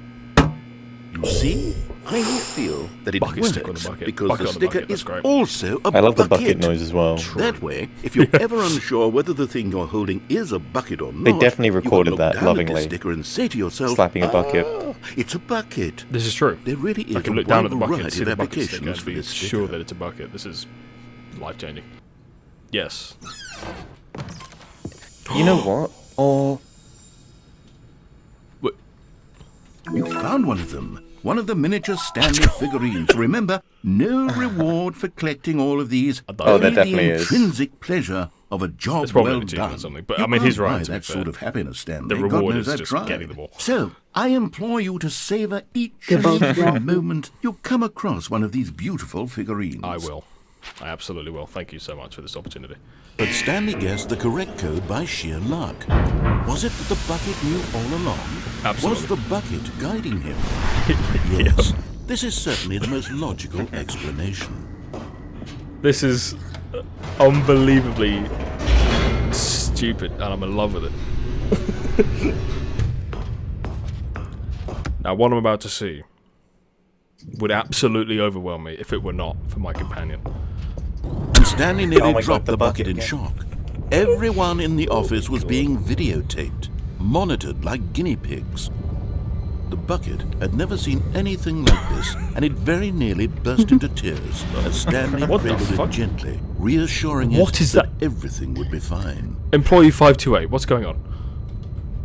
You see? I feel that it Bucket stick on works the bucket. because Bucket the on the sticker bucket, that's is great. also a I love the bucket. bucket noise as well. That way, if you're ever unsure whether the thing you're holding is a bucket or not, They definitely recorded you can look that down at the lovingly. sticker and say to yourself, Slapping a bucket. "Ah, it's a bucket." This is true. There really is I can a look down wide at the bucket and variety see of the bucket sticker applications and for be this sure sticker. that it's a bucket. This is life-changing. Yes. You know what? Or You found one of them. One of the miniature Stanley figurines. Remember, no reward for collecting all of these. Oh, there Only definitely the is. intrinsic pleasure of a job It's probably well an achievement or done. something, but You I mean, he's can't right, buy to be that fair. sort of happiness, Stanley. The God reward knows is I've just tried. getting them all. So, I implore you to savor each You're and both every right. moment you come across one of these beautiful figurines. I will. I absolutely will. Thank you so much for this opportunity. But Stanley guessed the correct code by sheer luck. Was it that the bucket knew all along? Absolutely. Was the bucket guiding him? Yes. This is certainly the most logical explanation. This is unbelievably stupid, and I'm in love with it. Now, what I'm about to see would absolutely overwhelm me if it were not for my companion. And Stanley nearly Oh my dropped God, the bucket in again. shock. Everyone in the office was being videotaped, monitored like guinea pigs. The bucket had never seen anything like this, and it very nearly burst into tears as Stanley What the cradled fuck? it gently, reassuring What it is that? everything would be fine. Employee 528, what's going on?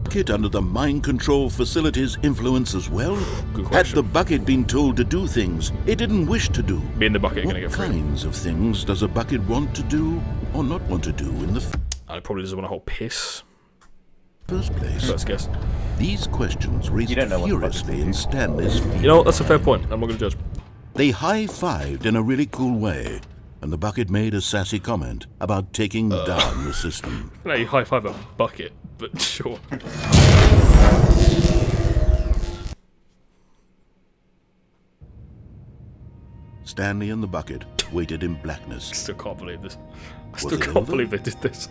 Bucket under the mind control facility's influence as well? Good Had question. the bucket been told to do things it didn't wish to do? Me and the bucket are What going to get free. kinds of things does a bucket want to do or not want to do in the I probably doesn't want to hold piss. first place? Let's guess. These questions raced You don't know what the bucket furiously in Stanley's feet. You know what? That's a fair point. I'm not going to judge. They high-fived in a really cool way, and the bucket made a sassy comment about taking down the system. No, you high five a bucket, but sure. Stanley and the bucket waited in blackness. Still can't believe this. I Was still it can't over? believe they did this.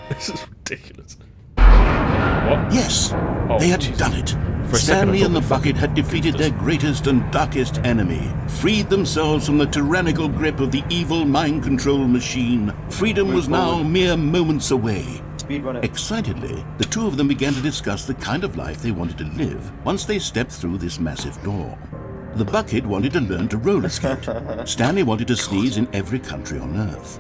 This is ridiculous. What? Yes, Oh, they had Jesus. done it. For a second, I Stanley thought and the they bucket had fucking defeated did their this. greatest and darkest enemy, freed themselves from the tyrannical grip of the evil mind control machine. Freedom was now mere moments away. Speedrun it. Excitedly, the two of them began to discuss the kind of life they wanted to live once they stepped through this massive door. The bucket wanted to learn to roller skate. Stanley wanted to sneeze in every country on Earth.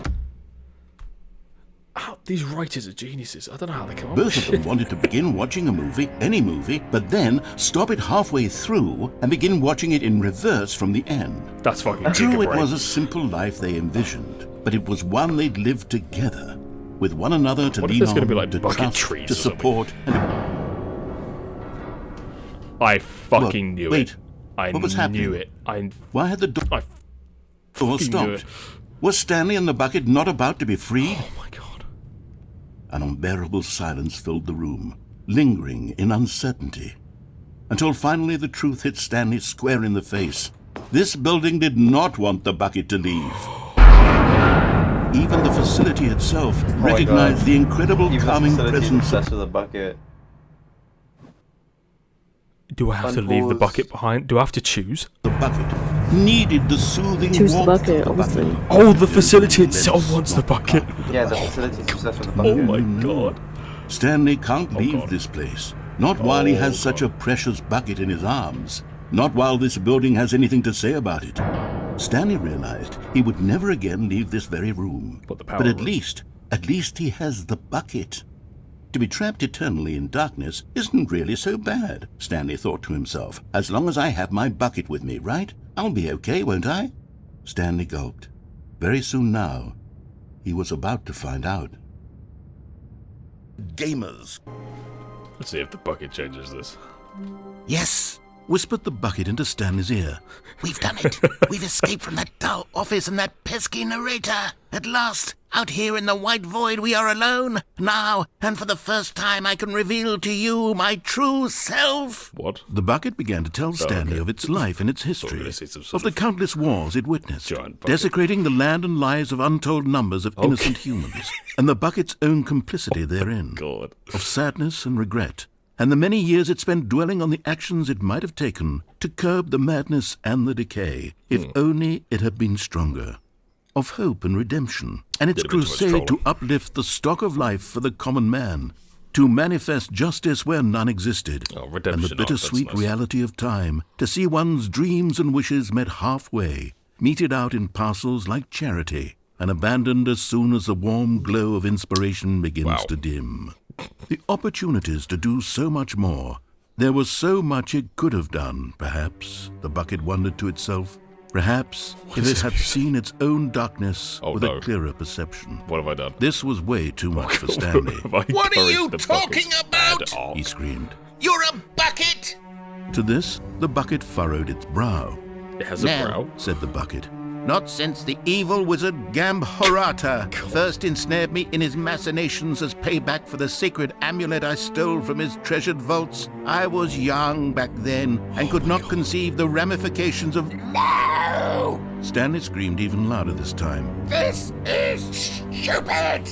Ow, these writers are geniuses. I don't know how they come up Both with of them shit. wanted to begin watching a movie, any movie, but then stop it halfway through and begin watching it in reverse from the end. That's fucking True, giga it brain. was a simple life they envisioned, but it was one they'd lived together, with one another to What if lean there's on, gonna be, like, to bucket trust, trees to or something? support, and I fucking What? knew Wait, it. I what was knew happening? it. I why had the door fucking knew stopped? it. Was Stanley and the bucket not about to be freed? Oh my god. An unbearable silence filled the room, lingering in uncertainty, until finally the truth hit Stanley square in the face. This building did not want the bucket to leave. Even the facility itself recognized God. the incredible Even the calming facility's presence obsessed with a bucket. Do I have to leave the Unpause. bucket behind? Do I have to choose? the bucket. Needed the soothing Choose the warmth bucket, of the obviously. bucket. Oh, the facility itself wants the bucket. Yeah, the facility's obsessed with the Oh bucket. my god. Stanley can't leave God. this place. Not while he has such a precious bucket in his arms. Not while this building has anything to say about it. Stanley realized he would never again leave this very room. But the power But at room. least he has the bucket. To be trapped eternally in darkness isn't really so bad, Stanley thought to himself. As long as I have my bucket with me, right? I'll be okay, won't I? Stanley gulped. Very soon now, he was about to find out. Gamers. Let's see if the bucket changes this. Yes, whispered the bucket into Stanley's ear. We've done it. We've escaped from that dull office and that pesky narrator. At last, out here in the white void, we are alone. Now, and for the first time, I can reveal to you my true self. What? The bucket began to tell Stanley okay. of its life and its history, gonna see some sort of the of countless wars it witnessed, giant bucket. desecrating the land and lives of untold numbers of innocent humans, and the bucket's own complicity therein, God. of sadness and regret, and the many years it spent dwelling on the actions it might have taken to curb the madness and the decay, if only it had been stronger. Of hope and redemption, and its crusade to uplift the stock of life for the common man, to manifest justice where none existed, and the bittersweet reality of time, to see one's dreams and wishes met halfway, meted out in parcels like charity, and abandoned as soon as the warm glow of inspiration begins to dim. The opportunities to do so much more. There was so much it could have done, perhaps, the bucket wondered to itself. Perhaps if it had seen its own darkness with a clearer perception. What have I done? This was way too much for Stanley. What are you talking about? He screamed. You're a bucket! To this, the bucket furrowed its brow. It has a brow? Said the bucket. Not since the evil wizard Gambhorata first ensnared me in his machinations as payback for the sacred amulet I stole from his treasured vaults. I was young back then and could not conceive the ramifications of... No! Stanley screamed even louder this time. This is stupid!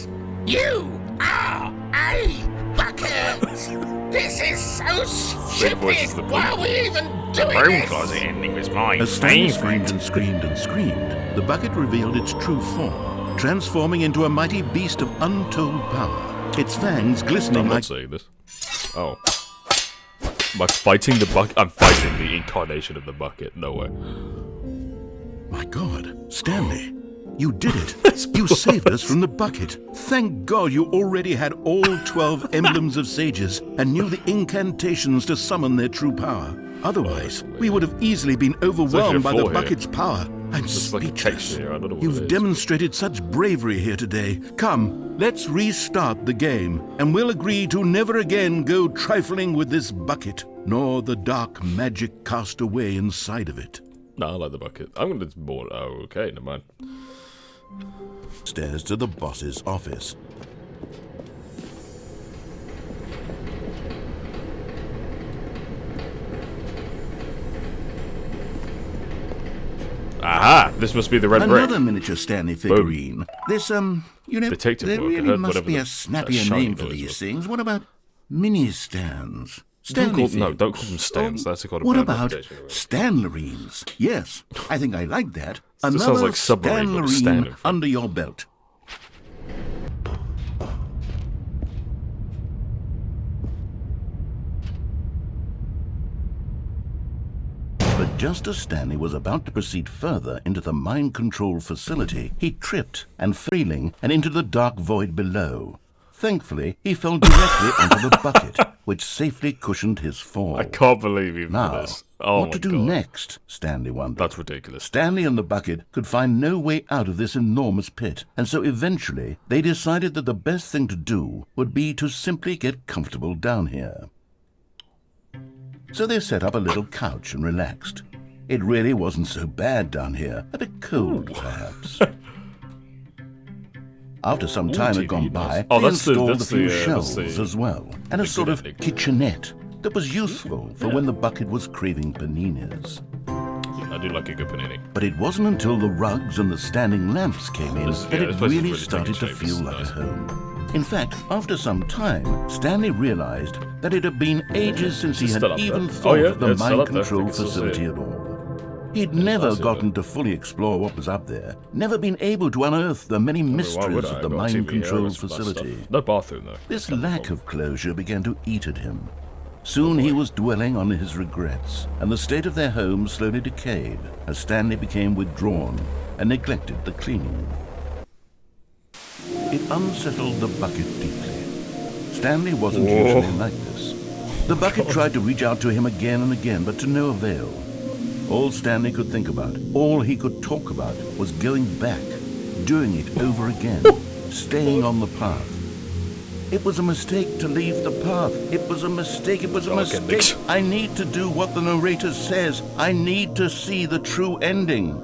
You are a bucket! This is so stupid! Why are we even doing this? Closet ending was mine. As Stanley screamed and screamed and screamed, the bucket revealed its true form, transforming into a mighty beast of untold power. Its fangs glistening like... saying this. Oh. Am I fighting the bucket? I'm fighting the incarnation of the bucket. No way. My God, Stanley. You did it. You saved us from the bucket. Thank God you already had all 12 emblems of sages and knew the incantations to summon their true power. Otherwise, we would have easily been overwhelmed by the bucket's power. I'm speechless. You've demonstrated such bravery here today. Come, let's restart the game, and we'll agree to never again go trifling with this bucket, nor the dark magic cast away inside of it. No, I like the bucket. I'm going to more... Oh, okay, never mind. Stairs to the boss's office. Aha! This must be the red brick. Another miniature Stanley figurine. Boom. This, you know, detective there work. really must be a snappier name for these things. What about mini-stands? No, don't call them stands. That's a what about Stanlerines? Yes, I think I like that. This sounds like submarine, but Stanlerine under your belt. But just as Stanley was about to proceed further into the mind control facility, he tripped and feeling and into the dark void below. Thankfully, he fell directly onto the bucket, which safely cushioned his fall. I can't believe you for this. Oh what to do next? Stanley wondered. That's ridiculous. Stanley and the bucket could find no way out of this enormous pit, and so eventually they decided that the best thing to do would be to simply get comfortable down here. So they set up a little couch and relaxed. It really wasn't so bad down here, a bit cold perhaps. After some time had gone by, they installed a few shelves as well, and a sort of kitchenette that was useful for when the bucket was craving paninis. I do like a good panini. But it wasn't until the rugs and the standing lamps came in that it really started to feel like a home. In fact, after some time, Stanley realized that it had been ages since he had even thought of the mind control facility at all. He'd never gotten to fully explore what was up there, never been able to unearth the many mysteries of the mind control facility. No bathroom, though. This lack of closure began to eat at him. Soon he was dwelling on his regrets, and the state of their home slowly decayed as Stanley became withdrawn and neglected the cleaning. It unsettled the bucket deeply. Stanley wasn't usually like this. The bucket tried to reach out to him again and again, but to no avail. All Stanley could think about, all he could talk about, was going back, doing it over again, staying on the path. It was a mistake to leave the path. It was a mistake. It was a mistake. I need to do what the narrator says. I need to see the true ending.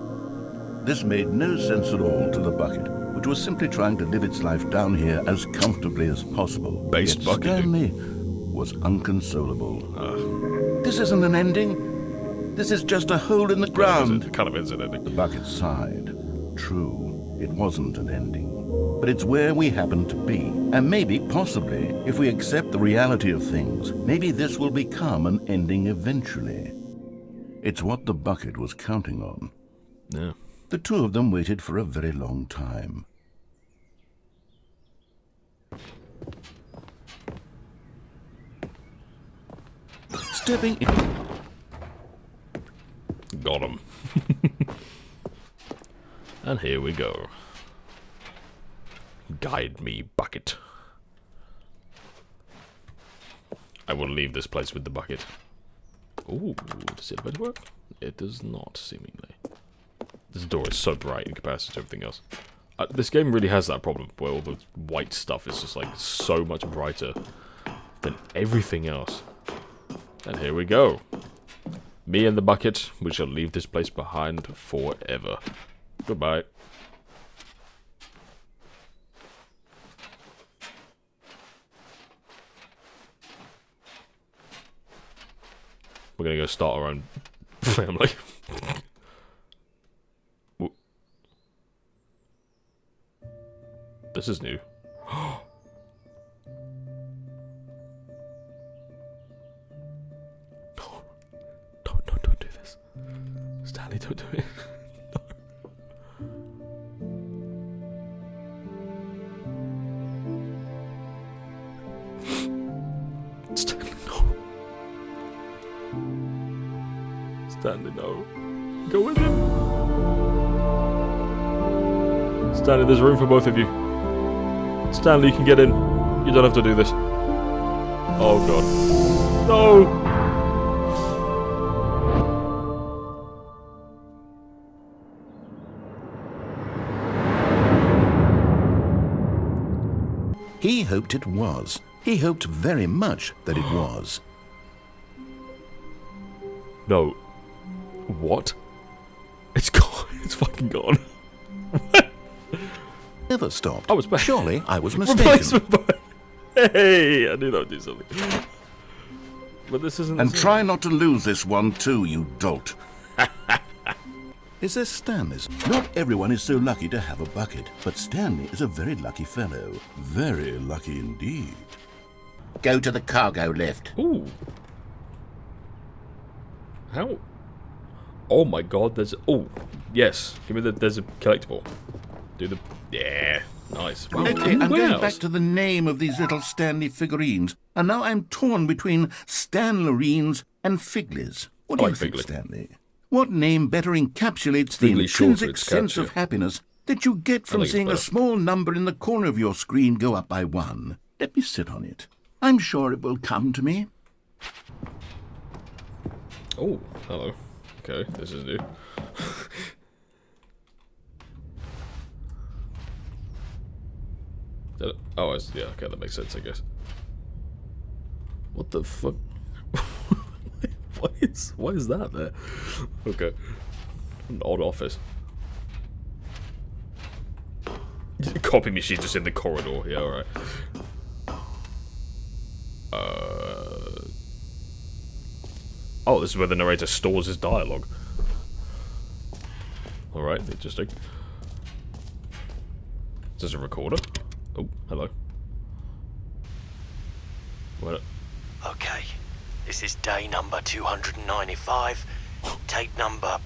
This made no sense at all to the bucket, which was simply trying to live its life down here as comfortably as possible. Yet Stanley was unconsolable. This isn't an ending. This is just a hole in the ground. It kind of is an ending. The bucket sighed. True, it wasn't an ending. but it's where we happen to be. And maybe, possibly, if we accept the reality of things, maybe this will become an ending eventually. It's what the bucket was counting on. Yeah. The two of them waited for a very long time. Stepping in. Got him. And here we go. Guide me, bucket. I will leave this place with the bucket. Ooh, does it better work? It does not, seemingly. This door is so bright in comparison to everything else. This game really has that problem, where all the white stuff is just like so much brighter than everything else. And here we go. Me and the bucket, we shall leave this place behind forever. Goodbye. We're gonna go start our own family. This is new. Don't do this. Stanley, don't do it. No. Stanley, no. Stanley, no. Go with him. Stanley, there's room for both of you. Stanley, you can get in. You don't have to do this. Oh god. No! He hoped it was. He hoped very much that it was. No. What? It's gone. It's fucking gone. Never stopped. I was back. Surely I was mistaken. Replacement buy. Hey, I knew that would do something. But this isn't. And try not to lose this one too, you dolt. Is this Stanley's? Not everyone is so lucky to have a bucket, but Stanley is a very lucky fellow. Very lucky indeed. Go to the cargo lift. Ooh. How? Oh my god, there's... Oh, yes. Give me the... There's a collectible. Do the... Yeah. Nice. Wow. Okay, I'm going back to the name of these little Stanley figurines, and now I'm torn between Stanlerines and Figlies. What do you think, Stanley? What name better encapsulates the intrinsic sense of happiness that you get from seeing a small number in the corner of your screen go up by 1? Let me sit on it. I'm sure it will come to me. Oh, hello. Okay, this is new. Oh, yeah, okay, that makes sense, I guess. What the fuck? Why is that there? Okay. An odd office. Copy machine just in the corridor. Yeah, alright. Oh, this is where the narrator stores his dialogue. Alright, interesting. Is this a recorder? Oh, hello. What? Okay, this is day number 295. Tape number...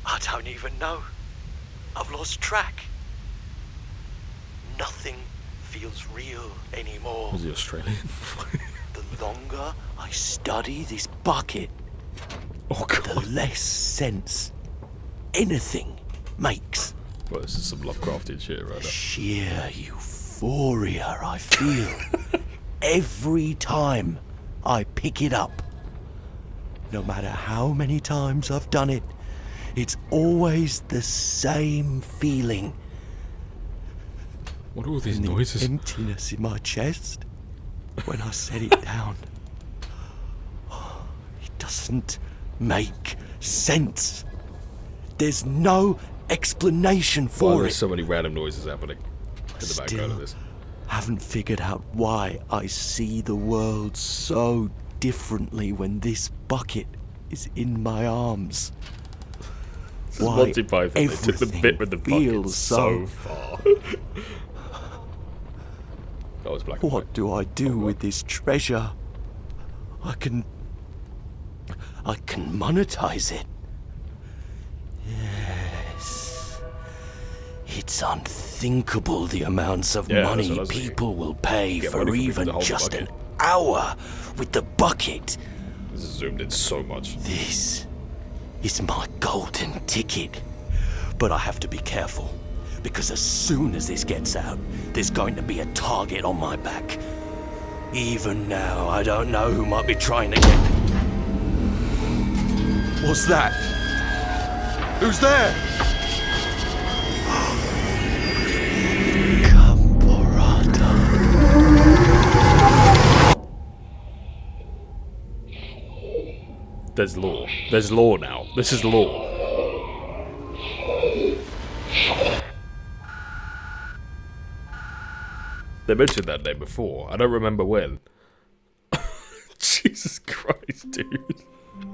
I don't even know. I've lost track. Nothing feels real anymore. Was he Australian? The longer I study this bucket, the less sense anything makes. Well, this is some Lovecraftian shit right now. Sheer euphoria I feel every time I pick it up. No matter how many times I've done it, it's always the same feeling. What are all these and noises? The emptiness in my chest when I set it down. It doesn't make sense. There's no explanation for There's it. so many random noises happening in the background of this. Haven't figured out why I see the world so differently when this bucket is in my arms. Why Monty Python. They took the everything bit with the bucket feels so so- far. That was black. What do I do with this treasure? I can monetize it. Yes. It's unthinkable the amounts of Yeah, money that's what I was people will pay Get for money from people to even hold the just bucket. an hour with the bucket. This is zoomed in so much. This is my golden ticket. But I have to be careful, because as soon as this gets out, there's going to be a target on my back. Even now, I don't know who might be trying to get... What's that? Who's there? There's law. There's law now. This is law. They mentioned that name before. I don't remember when. Jesus Christ, dude.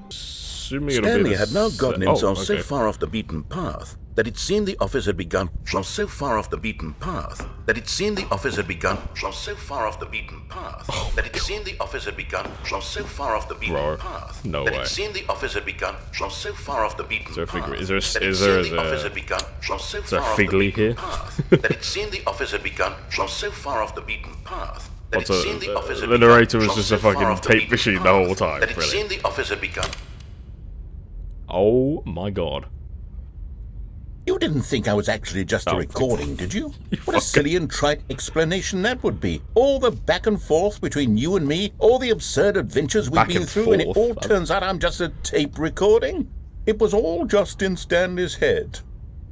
Assuming it'll be Stanley the had now gotten himself so okay. far off the beaten path that it seemed the office had begun from so far off the beaten path that it seemed the office had begun from so far off the beaten path that it seemed the office had begun from so far off the beaten path No that way. it seemed the office had begun from so far off the beaten path Is there a that it figure? seemed the office had begun from so Is there far a off the figly beaten here? path that it seemed the office had begun from so far off the beaten path that What's it a- seemed the office had the begun narrator was from just so a far fucking off the tape beaten machine the path whole time, that it really. seemed the office had begun. Oh my god. You didn't think I was actually just a recording, did you? What a silly and trite explanation that would be. All the back and forth between you and me, all the absurd adventures we've Back been and through, and it forth? all turns out I'm just a tape recording? It was all just in Stanley's head.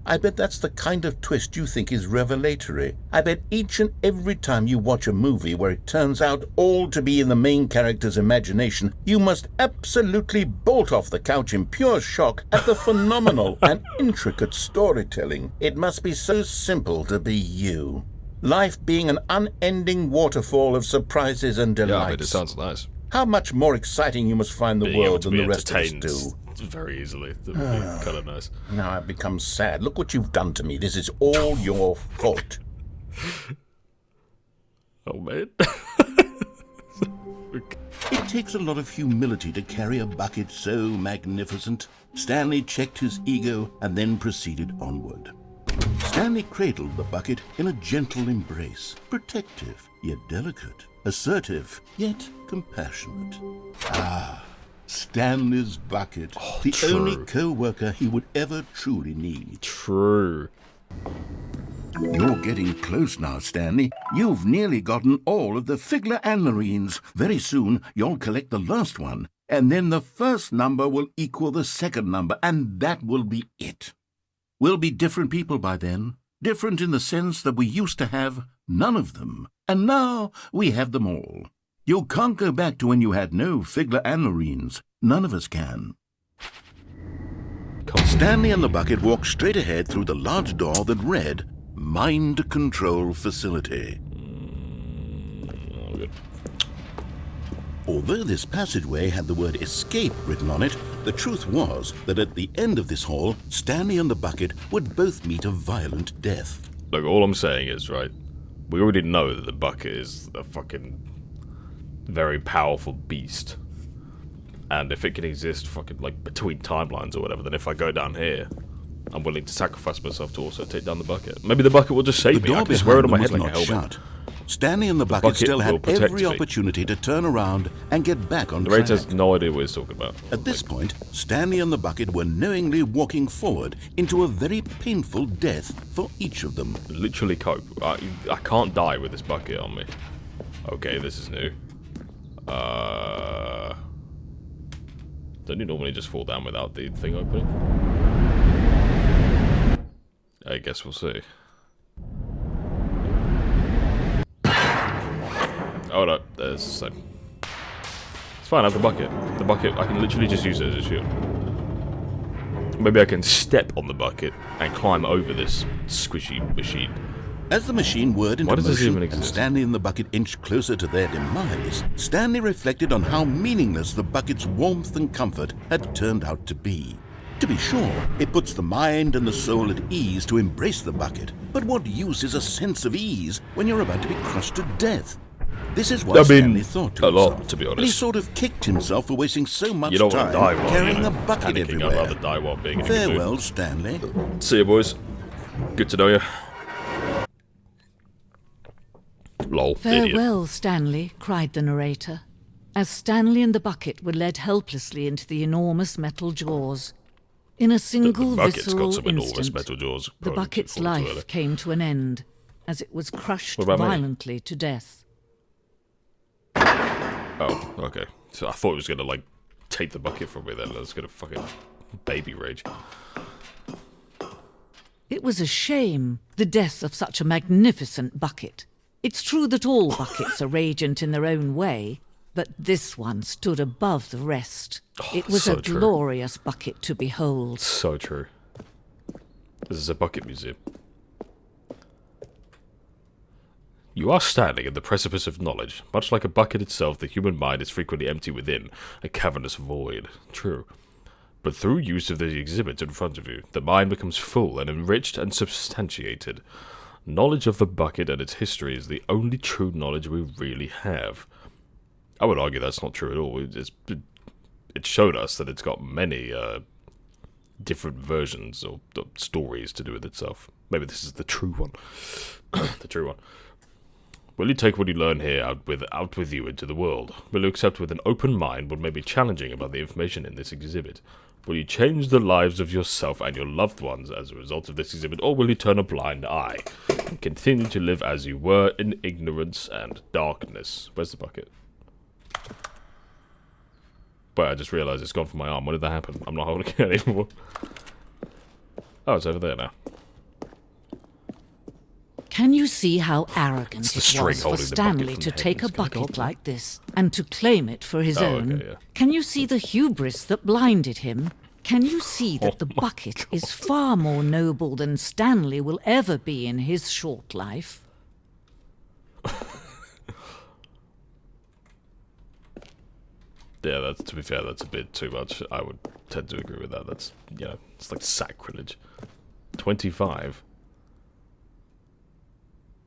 I bet that's the kind of twist you think is revelatory. I bet each and every time you watch a movie where it turns out all to be in the main character's imagination, you must absolutely bolt off the couch in pure shock at the phenomenal and intricate storytelling. It must be so simple to be you. Life being an unending waterfall of surprises and delights. Yeah, I mean, it sounds nice. How much more exciting you must find the Being able world to than be the rest of us entertained do. very easily. That would be kind of nice. Now I've become sad. Look what you've done to me. This is all your fault. Oh, man. It takes a lot of humility to carry a bucket so magnificent. Stanley checked his ego and then proceeded onward. Stanley cradled the bucket in a gentle embrace, protective yet delicate, assertive yet compassionate. Ah, Stanley's bucket, the true. only co-worker he would ever truly need. True. You're getting close now, Stanley. You've nearly gotten all of the Figler Anlarines. Very soon, you'll collect the last one, and then the first number will equal the second number, and that will be it. We'll be different people by then. Different in the sense that we used to have none of them, and now we have them all. You can't go back to when you had no Figler Anlarines. None of us can. Stanley and the bucket walked straight ahead through the large door that read, Mind Control Facility. Although this passageway had the word escape written on it, the truth was that at the end of this hall, Stanley and the bucket would both meet a violent death. Look, all I'm saying is, right, we already know that the bucket is a fucking very powerful beast. And if it can exist fucking, like, between timelines or whatever, then if I go down here, I'm willing to sacrifice myself to also take down the bucket. Maybe the bucket will just save me. I can just wear it on my head like a helmet. Shut. Stanley and the bucket still will had protect every me. opportunity to turn around and get back on The Raider track. has no idea what he's talking about. At this point, Stanley and the bucket were knowingly walking forward into a very painful death for each of them. Literally cope. I can't die with this bucket on me. Okay, this is new. Don't you normally just fall down without the thing opening? I guess we'll see. Oh no, there's the same. It's fine, I have the bucket. The bucket, I can literally just use it as a shield. Maybe I can step on the bucket and climb over this squishy machine. As the machine whirred into Why does this motion even and exist? Stanley and the bucket inched closer to their demise, Stanley reflected on how meaningless the bucket's warmth and comfort had turned out to be. To be sure, it puts the mind and the soul at ease to embrace the bucket, but what use is a sense of ease when you're about to be crushed to death? This is what Stanley thought to himself, to be honest. and he sort of kicked himself for wasting so much You don't time want to die while carrying a bucket panicking. everywhere. I'd rather die while being in a good Farewell, mood. Stanley. See you, boys. Good to know you. Lol, idiot. Farewell, Stanley, cried the narrator, as Stanley and the bucket were led helplessly into the enormous metal jaws. In a single The bucket's visceral got some enormous instant, metal jaws. the Probably bucket's before it's life early. came to an end, as it was crushed What about me? violently to death. Oh, okay. So I thought it was gonna like take the bucket from me then. I was gonna fucking baby rage. It was a shame, the death of such a magnificent bucket. It's true that all buckets are radiant in their own way, but this one stood above the rest. It was so a true. glorious bucket to behold. So true. This is a bucket museum. You are standing at the precipice of knowledge. Much like a bucket itself, the human mind is frequently empty within, a cavernous void. True. But through use of the exhibit in front of you, the mind becomes full and enriched and substantiated. Knowledge of the bucket and its history is the only true knowledge we really have. I would argue that's not true at all. It showed us that it's got many different versions or stories to do with itself. Maybe this is the true one. The true one. Will you take what you learn here out with you into the world? Will you accept with an open mind what may be challenging about the information in this exhibit? Will you change the lives of yourself and your loved ones as a result of this exhibit, or will you turn a blind eye and continue to live as you were in ignorance and darkness? Where's the bucket? Wait, I just realised it's gone from my arm. When did that happen? I'm not holding it anymore. Oh, it's over there now. Can you see how arrogant It's the it string was for holding the bucket Stanley from to the take a head. It's gonna go bucket up. like this and to claim it for his Oh, own? okay, yeah. Can you see the hubris that blinded him? Can you see that the bucket is far more noble than Stanley will ever be in his short life? Yeah, that's, to be fair, that's a bit too much. I would tend to agree with that. That's, you know, it's like sacrilege. 25.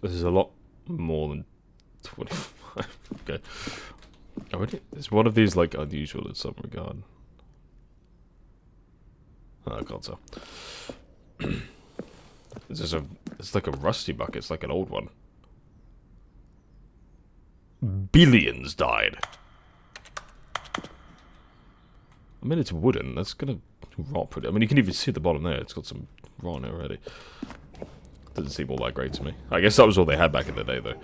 This is a lot more than 25. Okay. Is one of these, like, unusual in some regard? Oh, I can't tell. It's like a rusty bucket. It's like an old one. Billions died. I mean, it's wooden. That's gonna rot pretty. I mean, you can even see the bottom there. It's got some rot in it already. Doesn't seem all that great to me. I guess that was all they had back in the day, though.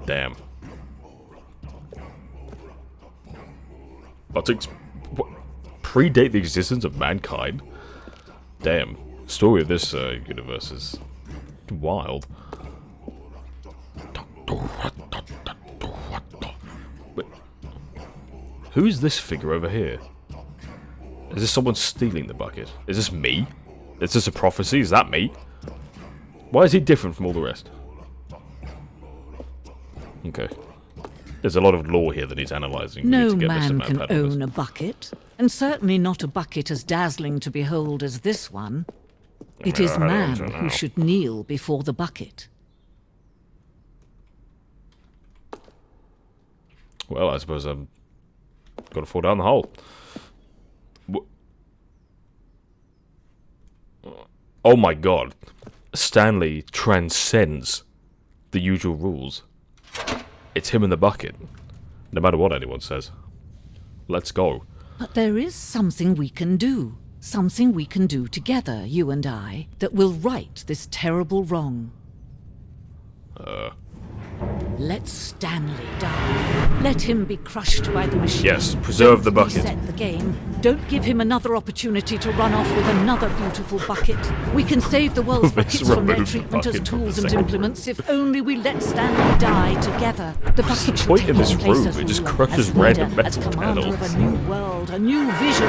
Damn. Buttocks predate the existence of mankind. Damn. Story of this universe is wild. Wait. Who is this figure over here? Is this someone stealing the bucket? Is this me? Is this a prophecy? Is that me? Why is he different from all the rest? Okay. There's a lot of lore here that he's analysing. We need No to get Mr. man Man can Pat on this. own a bucket, and certainly not a bucket as dazzling to behold as this one. It is I don't man know. who should kneel before the bucket. Well, I suppose I'm gonna fall down the hole. Oh my god. Stanley transcends the usual rules. It's him in the bucket. No matter what anyone says. Let's go. But there is something we can do. Something we can do together, you and I, that will right this terrible wrong. Let Stanley die. Let him be crushed by the machine. Yes, preserve the Don't bucket. reset the game. Don't give him another opportunity to run off with another beautiful bucket. We can save the world's Let's buckets from their remove the treatment as bucket from the tools and second implements if only we let Stanley die together. The What's the bucket should point take in this his place room? as It just ruler, crushes as random leader, as metal commander of panels. a new world, a new vision.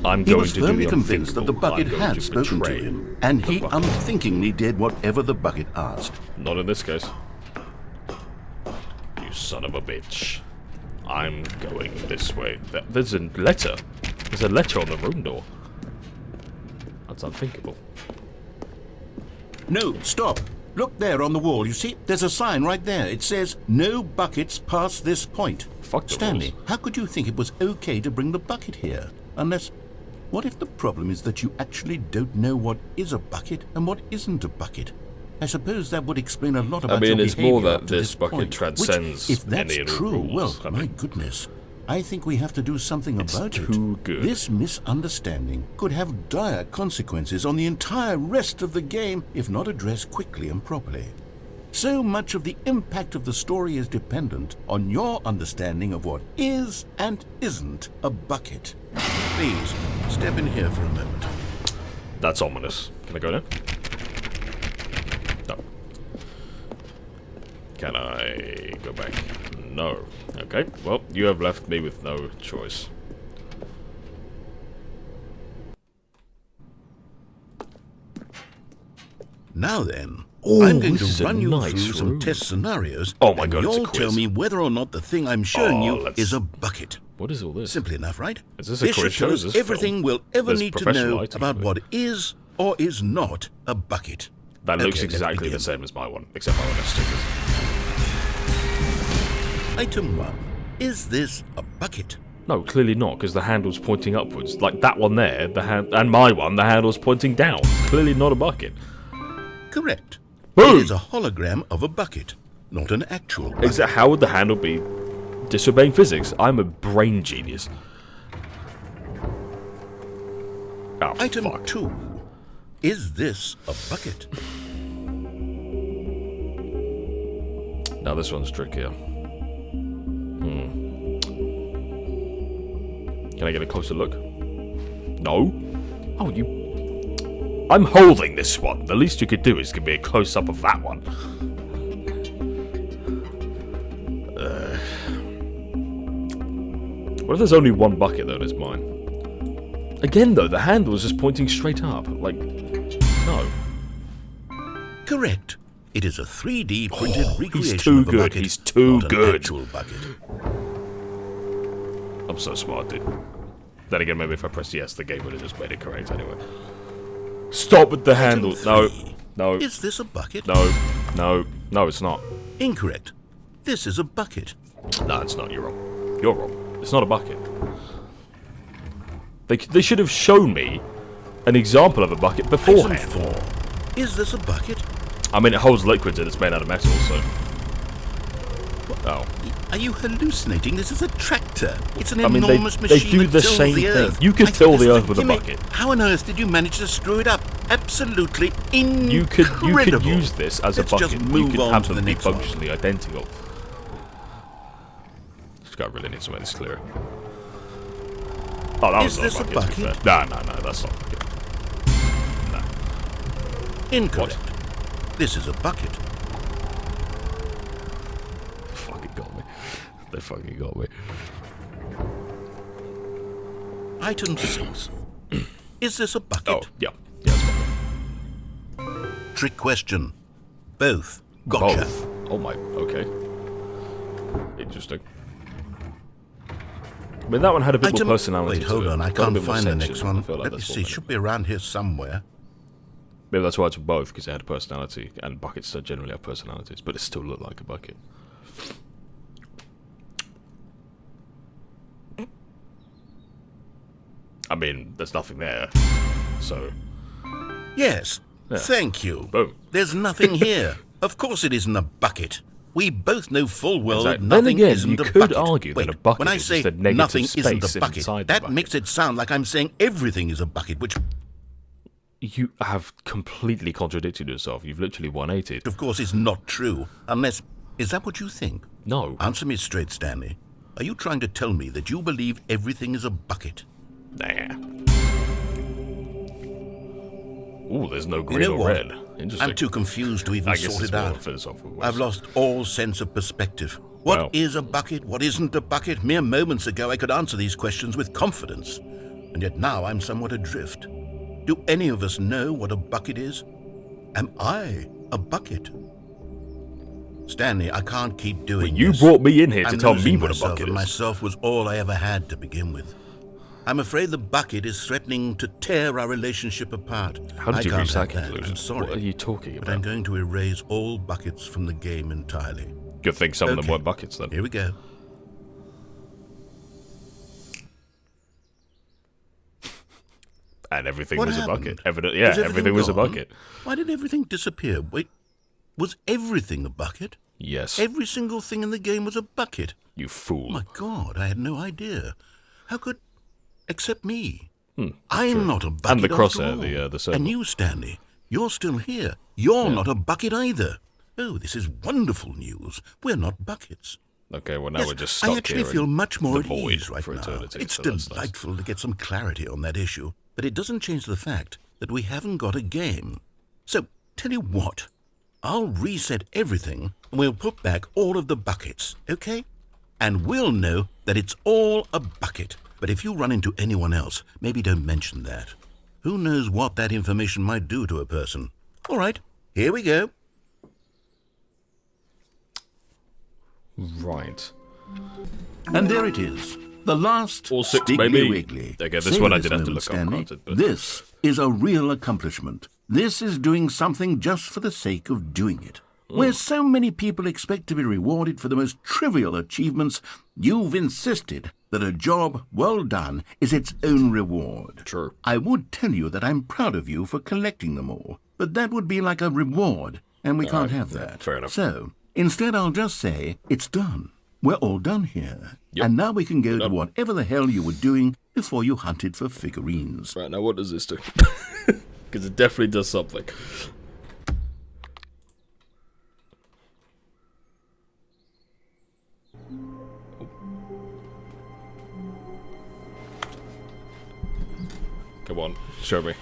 I'm He going was to do firmly the convinced that the unthinkable. bucket I'm going had to spoken to betray him, and the he bucket. unthinkingly did whatever the bucket asked. Not in this case. You son of a bitch. I'm going this way. There's a letter. There's a letter on the room door. That's unthinkable. No, stop. Look there on the wall, you see? There's a sign right there. It says, no buckets past this point. Fuck the Stanley, rules. how could you think it was okay to bring the bucket here? Unless... What if the problem is that you actually don't know what is a bucket and what isn't a bucket? I suppose that would explain a lot about your it's more behaviour that up to this this bucket point, transcends which, if that's any of the true, rules. well, my goodness. I think we have to do something about it. Too good. This misunderstanding could have dire consequences on the entire rest of the game if not addressed quickly and properly. So much of the impact of the story is dependent on your understanding of what is and isn't a bucket. Please, step in here for a moment. That's ominous. Can I go now? No. Can I go back? No. Okay, well, you have left me with no choice. Now then, Ooh, I'm going this is to a run you nice through some room. test scenarios, Oh my and God, it's a you'll quiz. tell me whether or not the thing I'm showing you let's- is a bucket. What is all this? Simple enough, right? Is this a should quiz show? tell Is us this everything film? we'll ever There's need to professional know items about with what is or is not a bucket. That looks Okay, let's exactly the begin. same as my one, except my one has stickers. Item 1. Is this a bucket? No, clearly not, because the handle's pointing upwards. Like that one there, and my one, the handle's pointing down. It's clearly not a bucket. Correct. Boom! It is a hologram of a bucket, not an actual bucket. How would the handle be disobeying physics? I'm a brain genius. Oh, Item fuck. 2. Is this a bucket? Now this one's trickier. Can I get a closer look? No? Oh, you... I'm holding this one. The least you could do is give me a close-up of that one. What if there's only one bucket, though, that's mine? Again, though, the handle is just pointing straight up. Like, no. Correct. It is a 3D printed recreation He's too of a good. bucket, He's too not an good. actual bucket. I'm so smart, dude. Then again, maybe if I pressed yes, the game would have just made it correct anyway. Stop with the handle. No. No. Is this a bucket? No. No. No, it's not. Incorrect. This is a bucket. No, it's not. You're wrong. You're wrong. It's not a bucket. They should have shown me an example of a bucket beforehand. Item 4. Is this a bucket? I mean, it holds liquids and it's made out of metal, so... Oh. Are you hallucinating? This is a tractor. It's an I mean, enormous they machine do that the tills same the thing. earth. You could I till think the this earth is with a gimmick. bucket. How on earth did you manage to screw it up? Absolutely incredible. You could use this as Let's a just bucket. You move could on have to the them be next one. functionally identical. This guy really needs to make this clearer. Oh, that Is was this not a a bucket. to be bucket? fair. No, that's not a bucket. Incorrect. This is a bucket. Fucking got me. They fucking got me. Item 6. Is this a bucket? Oh, yeah. Yeah, it's a bucket. Trick question. Both. Gotcha. Both. Oh my, okay. Interesting. I mean, that one had a bit more personality. Wait, hold to it. on. I Got a can't bit more find the section. next I one. feel like Let me that's see. what Should be around here somewhere. Maybe that's why it's both, because it had a personality, and buckets don't generally have personalities, but it still looked like a bucket. I mean, there's nothing there, so... Yes. Yeah. Thank you. Boom. There's nothing here. Of course it isn't a bucket. We both know full well that Exactly. Then nothing again, isn't you a could bucket. argue that Wait, a bucket when I is say just a negative nothing space isn't a bucket, inside the that bucket. makes it sound like I'm saying everything is a bucket, which... You have completely contradicted yourself. You've literally 180'd. Of course is not true, unless... Is that what you think? No. Answer me straight, Stanley. Are you trying to tell me that you believe everything is a bucket? Nah. Ooh, there's no You green know or what? red. Interesting. I'm too confused to even I guess sort it's it more out. a philosophical I've lost all sense of perspective. What is a bucket? What isn't a bucket? Mere moments ago I could answer these questions with confidence. And yet now I'm somewhat adrift. Do any of us know what a bucket is? Am I a bucket? Stanley, I can't keep doing You this. brought me in here to I'm tell me losing what a myself, bucket and is. myself was all I ever had to begin with. I'm afraid the bucket is threatening to tear our relationship apart. How did you I reach can't that have conclusion? I'm sorry. What are you talking But I'm about? going to erase all buckets from the game entirely. Good thing some of them Okay, weren't buckets then. Here we go. And everything What was happened? a bucket. Yeah, Was everything was a gone? bucket. Why did everything disappear? Wait, was everything a bucket? Yes. Every single thing in the game was a bucket. You fool. My God, I had no idea. How could... Except me. Hmm, I'm true. not a bucket And the after crosshair, all. the circle. And you, Stanley, you're still here. You're not a bucket either. Oh, this is wonderful news. We're not buckets. Okay, well now Yes, we're just stuck I actually here feel in much more the at void ease right for now. eternity. It's so that's nice. delightful to get some clarity on that issue, but it doesn't change the fact that we haven't got a game. So, tell you what, I'll reset everything and we'll put back all of the buckets, okay? And we'll know that it's all a bucket. But if you run into anyone else, maybe don't mention that. Who knows what that information might do to a person? All right, here we go. Right. And there it is. The last All six, Stiggly baby. Wiggly. Okay, this Savor one I this did have to moment, look up, Stanley. granted, but- This is a real accomplishment. This is doing something just for the sake of doing it. Where so many people expect to be rewarded for the most trivial achievements, you've insisted that a job well done is its own reward. True. I would tell you that I'm proud of you for collecting them all, but that would be like a reward, and we can't have that. Fair enough. So, instead I'll just say, it's done. We're all done here. And now we can go to whatever the hell you were doing before you hunted for figurines. Right, now what does this do? Because it definitely does something. Come on, show me.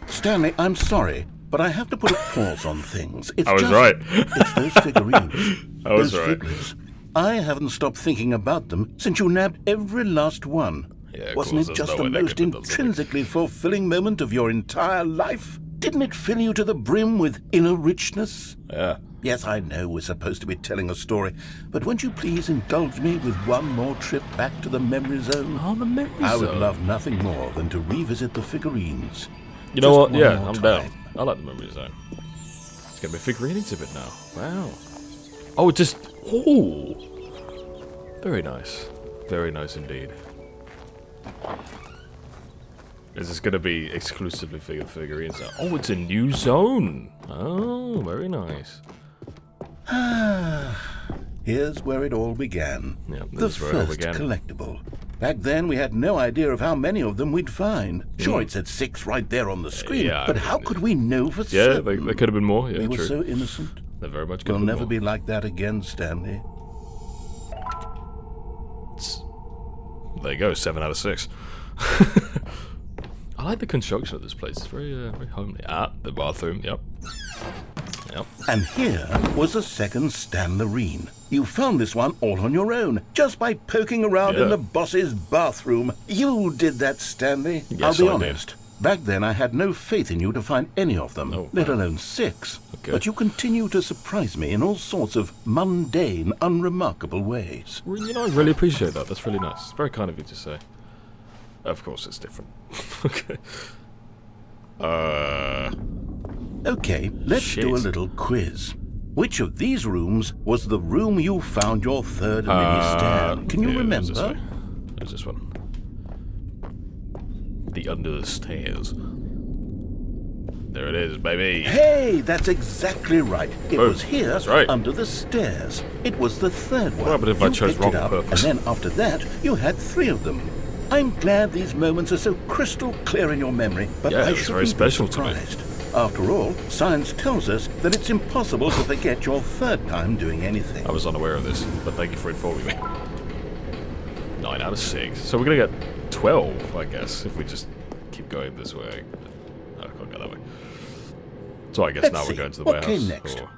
Stanley, I'm sorry, but I have to put a pause on things. It's I was just, right. It's those figurines. I was those right. figures. I haven't stopped thinking about them since you nabbed every last one. Yeah, of Wasn't course, it there's just no the way they most could have done something. intrinsically fulfilling moment of your entire life? Didn't it fill you to the brim with inner richness? Yeah. Yes, I know we're supposed to be telling a story, but won't you please indulge me with one more trip back to the memory zone? Oh, the memory I would zone. love nothing more than to revisit the figurines. You know Just what? one Yeah, more I'm time. down. I like the memory zone. It's gonna be a figurine exhibit now. Wow. Oh, just oh, very nice, very nice indeed. Is this gonna be exclusively figurines now? Oh, it's a new zone. Oh, very nice. Here's where it all began. Yeah, The this is where it all first began. collectible. Back then, we had no idea of how many of them we'd find. Sure, Mm. it said 6 right there on the screen, yeah, but how could we know for Yeah, certain? they could have been more. Yeah, we were true. so innocent. They very much could We'll have been never more. be like that again, Stanley. There you go, 7 out of 6. I like the construction of this place. It's very, very homely. Ah, the bathroom. Yep. Yep. And here was a second Stanlerine. You found this one all on your own, just by poking around Yeah. in the boss's bathroom. You did that, Stanley. Yes, I'll be I did. honest. Back then, I had no faith in you to find any of them, let alone 6. Okay. But you continue to surprise me in all sorts of mundane, unremarkable ways. Well, you know, I really appreciate that. That's really nice. It's very kind of you to say. Of course, it's different. Okay. Okay, let's do a little quiz. Which of these rooms was the room you found your third mini-stand? Can you yeah, remember? There's this one. The under the stairs. There it is, baby. Hey, that's exactly right. It Oh, was here, that's right. under the stairs. It was the third one. What happened if I You chose picked wrong it up, purpose? And then after that, you had 3 of them. I'm glad these moments are so crystal clear in your memory, but Yeah, I it's very shouldn't special be to me. surprised. After all, science tells us that it's impossible to forget your third time doing anything. I was unaware of this, but thank you for informing me. 9 out of 6. So we're gonna get 12, I guess, if we just keep going this way. No, I can't go that way. So I guess Let's now see. we're going to the What warehouse. came next? Or...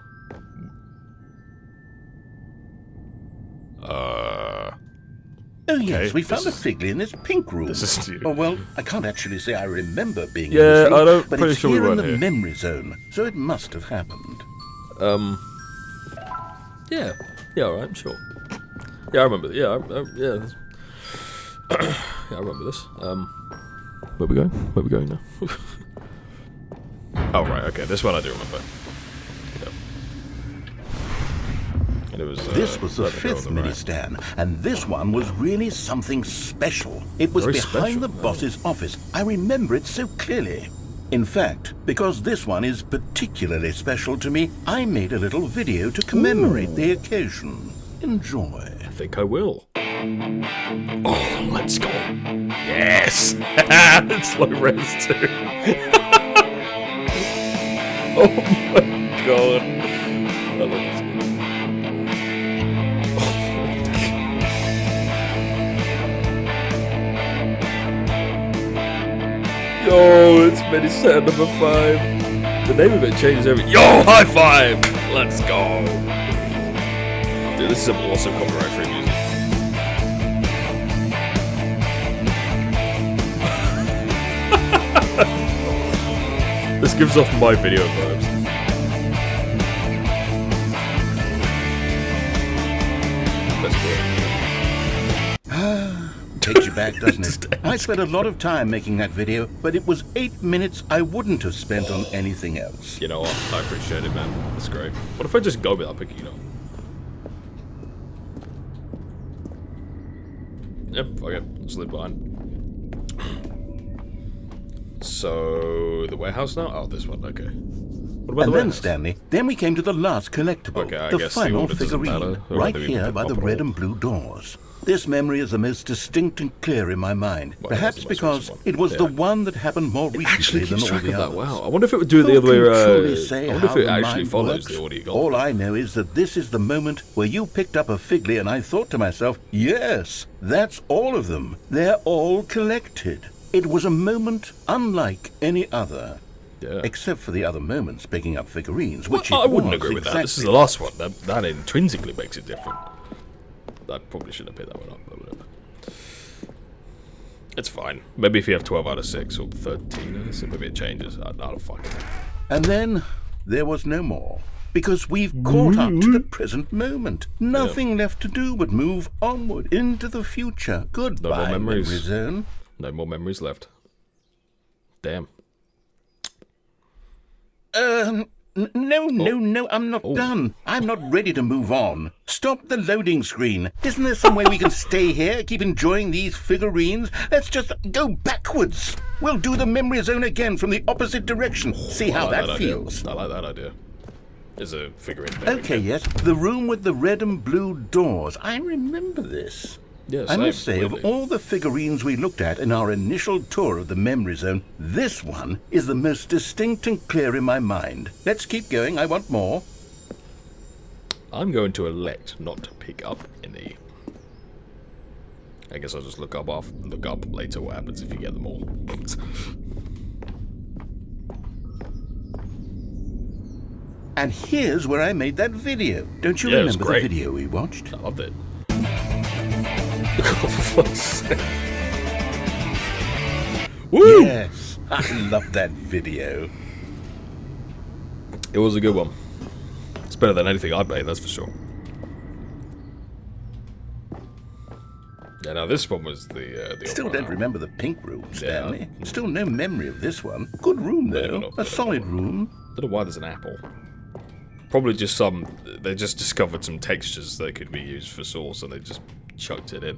Oh yes, Okay, we found a this is- Figley in this pink room. This is you. Oh well, I can't actually say I remember being in Yeah, this room, I don't- but pretty it's sure we here in weren't the here. memory zone, so it must have happened. Yeah. Yeah, alright, sure. Yeah, I remember. Yeah, yeah. Yeah, I remember this. Where we going? Where we going now? Oh, right, okay, this one I do remember. Yep. And it was, This was the further down fifth on the mini right. stand, and this one was really something special. It was Very behind special, the oh. boss's office. I remember it so clearly. In fact, because this one is particularly special to me, I made a little video to commemorate the occasion. Enjoy. I think I will. Oh, let's go. Yes! It's low res too. Oh my god. I love this. Yo, it's mini set number 5. The name of it changes every. Yo, high five! Let's go. Dude, this is some awesome copyright free music. This gives off my video vibes. That's great. Takes you back, doesn't it? I spent a lot of time making that video, but it was 8 minutes I wouldn't have spent on anything else. You know what? I appreciate it, man. That's great. What if I just go without picking it up? Yep, fuck it. Just leave it behind. So, the warehouse now? Oh, this one, okay. What about And the then, warehouse? Stanley, then we came to the last collectible, Okay, I the guess the final order doesn't figurine, matter, or right whether we here pick by up the or red not. and blue doors. This memory is the most distinct and clear in my mind, Well, perhaps that's the most because recent one. it was Yeah. the one that happened more recently Actually than keeps all track the of that. others. Wow. I wonder if it would do it the Who other way can around. truly say I wonder if how it the actually mind follows works? the order you got. All I know is that this is the moment where you picked up a Figley and I thought to myself, yes, that's all of them. They're all collected. It was a moment unlike any other. Yeah. Except for the other moments picking up figurines, which Well, it I wouldn't was agree with that. This is exactly. the last one. That intrinsically makes it different. I probably shouldn't have picked that one up, but whatever. It's fine. Maybe if you have 12 out of 6 or 13 out of 6, maybe it changes. I don't fucking know. And then there was no more. Because we've caught up to the present moment. Nothing left to do but move onward into the future. Goodbye, No more memories. memory zone. No more memories left. Damn. No, I'm not done. I'm not ready to move on. Stop the loading screen. Isn't there some way we can stay here, keep enjoying these figurines? Let's just go backwards. We'll do the memory zone again from the opposite direction. See how I like that idea. feels. I like that idea. There's a figurine there. Okay, yes, the room with the red and blue doors. I remember this. Yeah, I must same, say, of weirdly. all the figurines we looked at in our initial tour of the memory zone, this one is the most distinct and clear in my mind. Let's keep going, I want more. I'm going to elect not to pick up any. I guess I'll just look up later what happens if you get them all. And here's where I made that video. Don't you Yeah, it was remember the great. video we watched? I loved it. For fuck's sake. Woo! Yes, I love that video. It was a good one. It's better than anything I've made, that's for sure. Yeah, now this one was the Still other don't one. remember the pink room, Stanley. Yeah. Still no memory of this one. Good room, though. A solid room. Don't know why there's an apple. Probably just they just discovered some textures that could be used for sauce and they just chucked it in.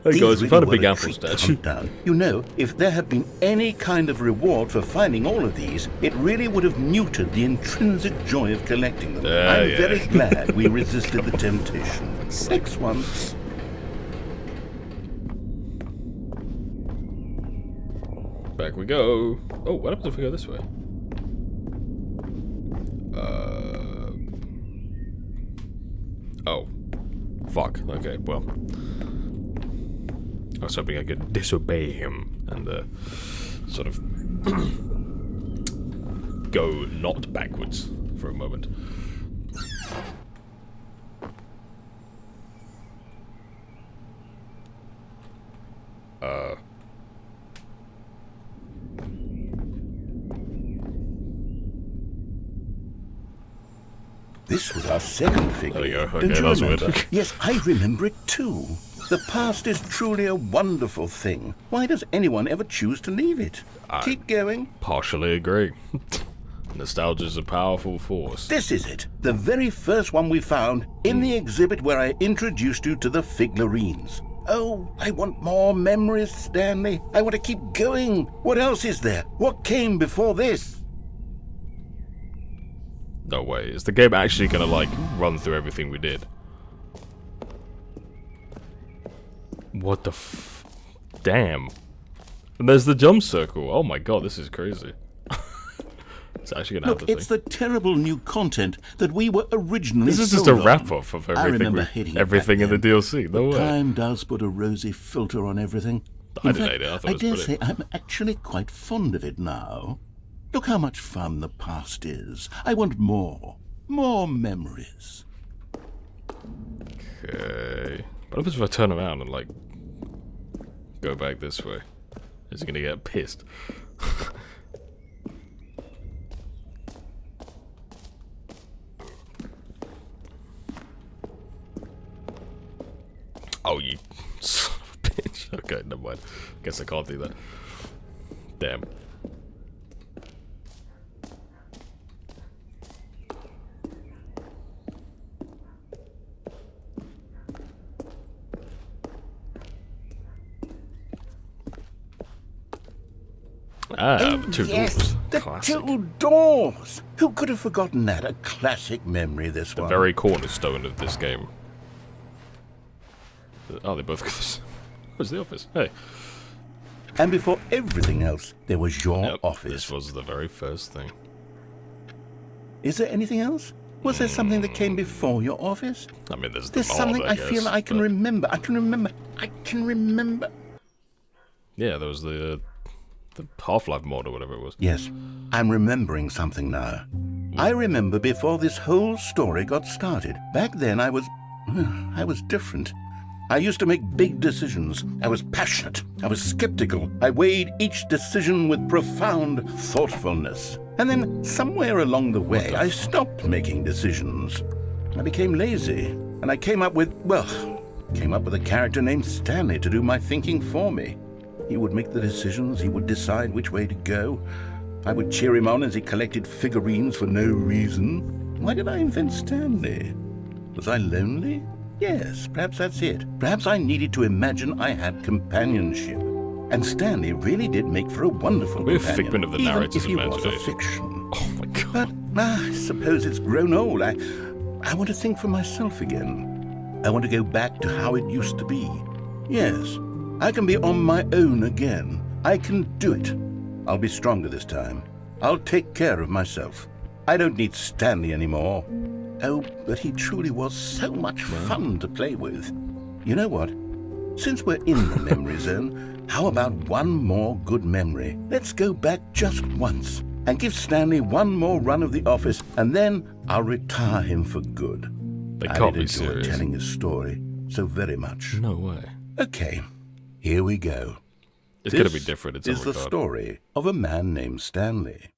Hey These guys, we really found a were big apple treat to statue. hunt down. You know, if there had been any kind of reward for finding all of these, it really would have neutered the intrinsic joy of collecting them. I'm yeah. very glad we resisted the temptation. Next one. Back we go. Oh, what happens if we go this way? Oh. Fuck. Okay, well. I was hoping I could disobey him and, sort of go not backwards for a moment. This was our second figure. There you go. Don't Okay, you that's remember? weird. Yes, I remember it too. The past is truly a wonderful thing. Why does anyone ever choose to leave it? Keep going. Partially agree. Nostalgia's a powerful force. This is it. The very first one we found in the exhibit where I introduced you to the figurines. Oh, I want more memories, Stanley. I want to keep going. What else is there? What came before this? No way. Is the game actually gonna, like, run through everything we did? What the f... Damn. And there's the jump circle. Oh my god, this is crazy. It's actually gonna have Look, the it's thing. the terrible new content that we were originally This is just a sold on. wrap-up of I remember everything, hating everything it in the back then. DLC. No But way. time does put a rosy filter on everything. I In didn't fact, hate it. I thought I it was dare say brilliant. I'm actually quite fond of it now. Look how much fun the past is. I want more. More memories. Okay. What happens if I turn around and, like, go back this way? Is he gonna get pissed? Oh, you son of a bitch. Okay, never mind. Guess I can't do that. Damn. Ah, the two yes, doors. the Classic. two doors. Who could have forgotten that? A classic memory, this The one. very cornerstone of this game. Oh, they both got this. Where's the office? Hey. And before everything else, there was your office. This was the very first thing. Is there anything else? Was there something that came before your office? I mean, there's There's the mod, something I guess, feel I can but- remember. I can remember. Yeah, there was the Half-Life mod or whatever it was. Yes, I'm remembering something now. I remember before this whole story got started. Back then I was different. I used to make big decisions. I was passionate. I was skeptical. I weighed each decision with profound thoughtfulness. And then somewhere along the way, I stopped making decisions. I became lazy, and I came up with a character named Stanley to do my thinking for me. He would make the decisions, he would decide which way to go. I would cheer him on as he collected figurines for no reason. Why did I invent Stanley? Was I lonely? Yes, perhaps that's it. Perhaps I needed to imagine I had companionship. And Stanley really did make for a wonderful We're a companion, figment of the even narrator's if he was a imagination. fiction. Oh my god. But I suppose it's grown old. I want to think for myself again. I want to go back to how it used to be. Yes, I can be on my own again. I can do it. I'll be stronger this time. I'll take care of myself. I don't need Stanley anymore. Oh, but he truly was so much fun to play with. You know what? Since we're in the memory zone, how about one more good memory? Let's go back just once and give Stanley one more run of the office, and then I'll retire him for good. They I can't did be enjoy serious. telling his story so very much. No way. Okay, here we go. It's gonna be different in some This is the regard. story of a man named Stanley.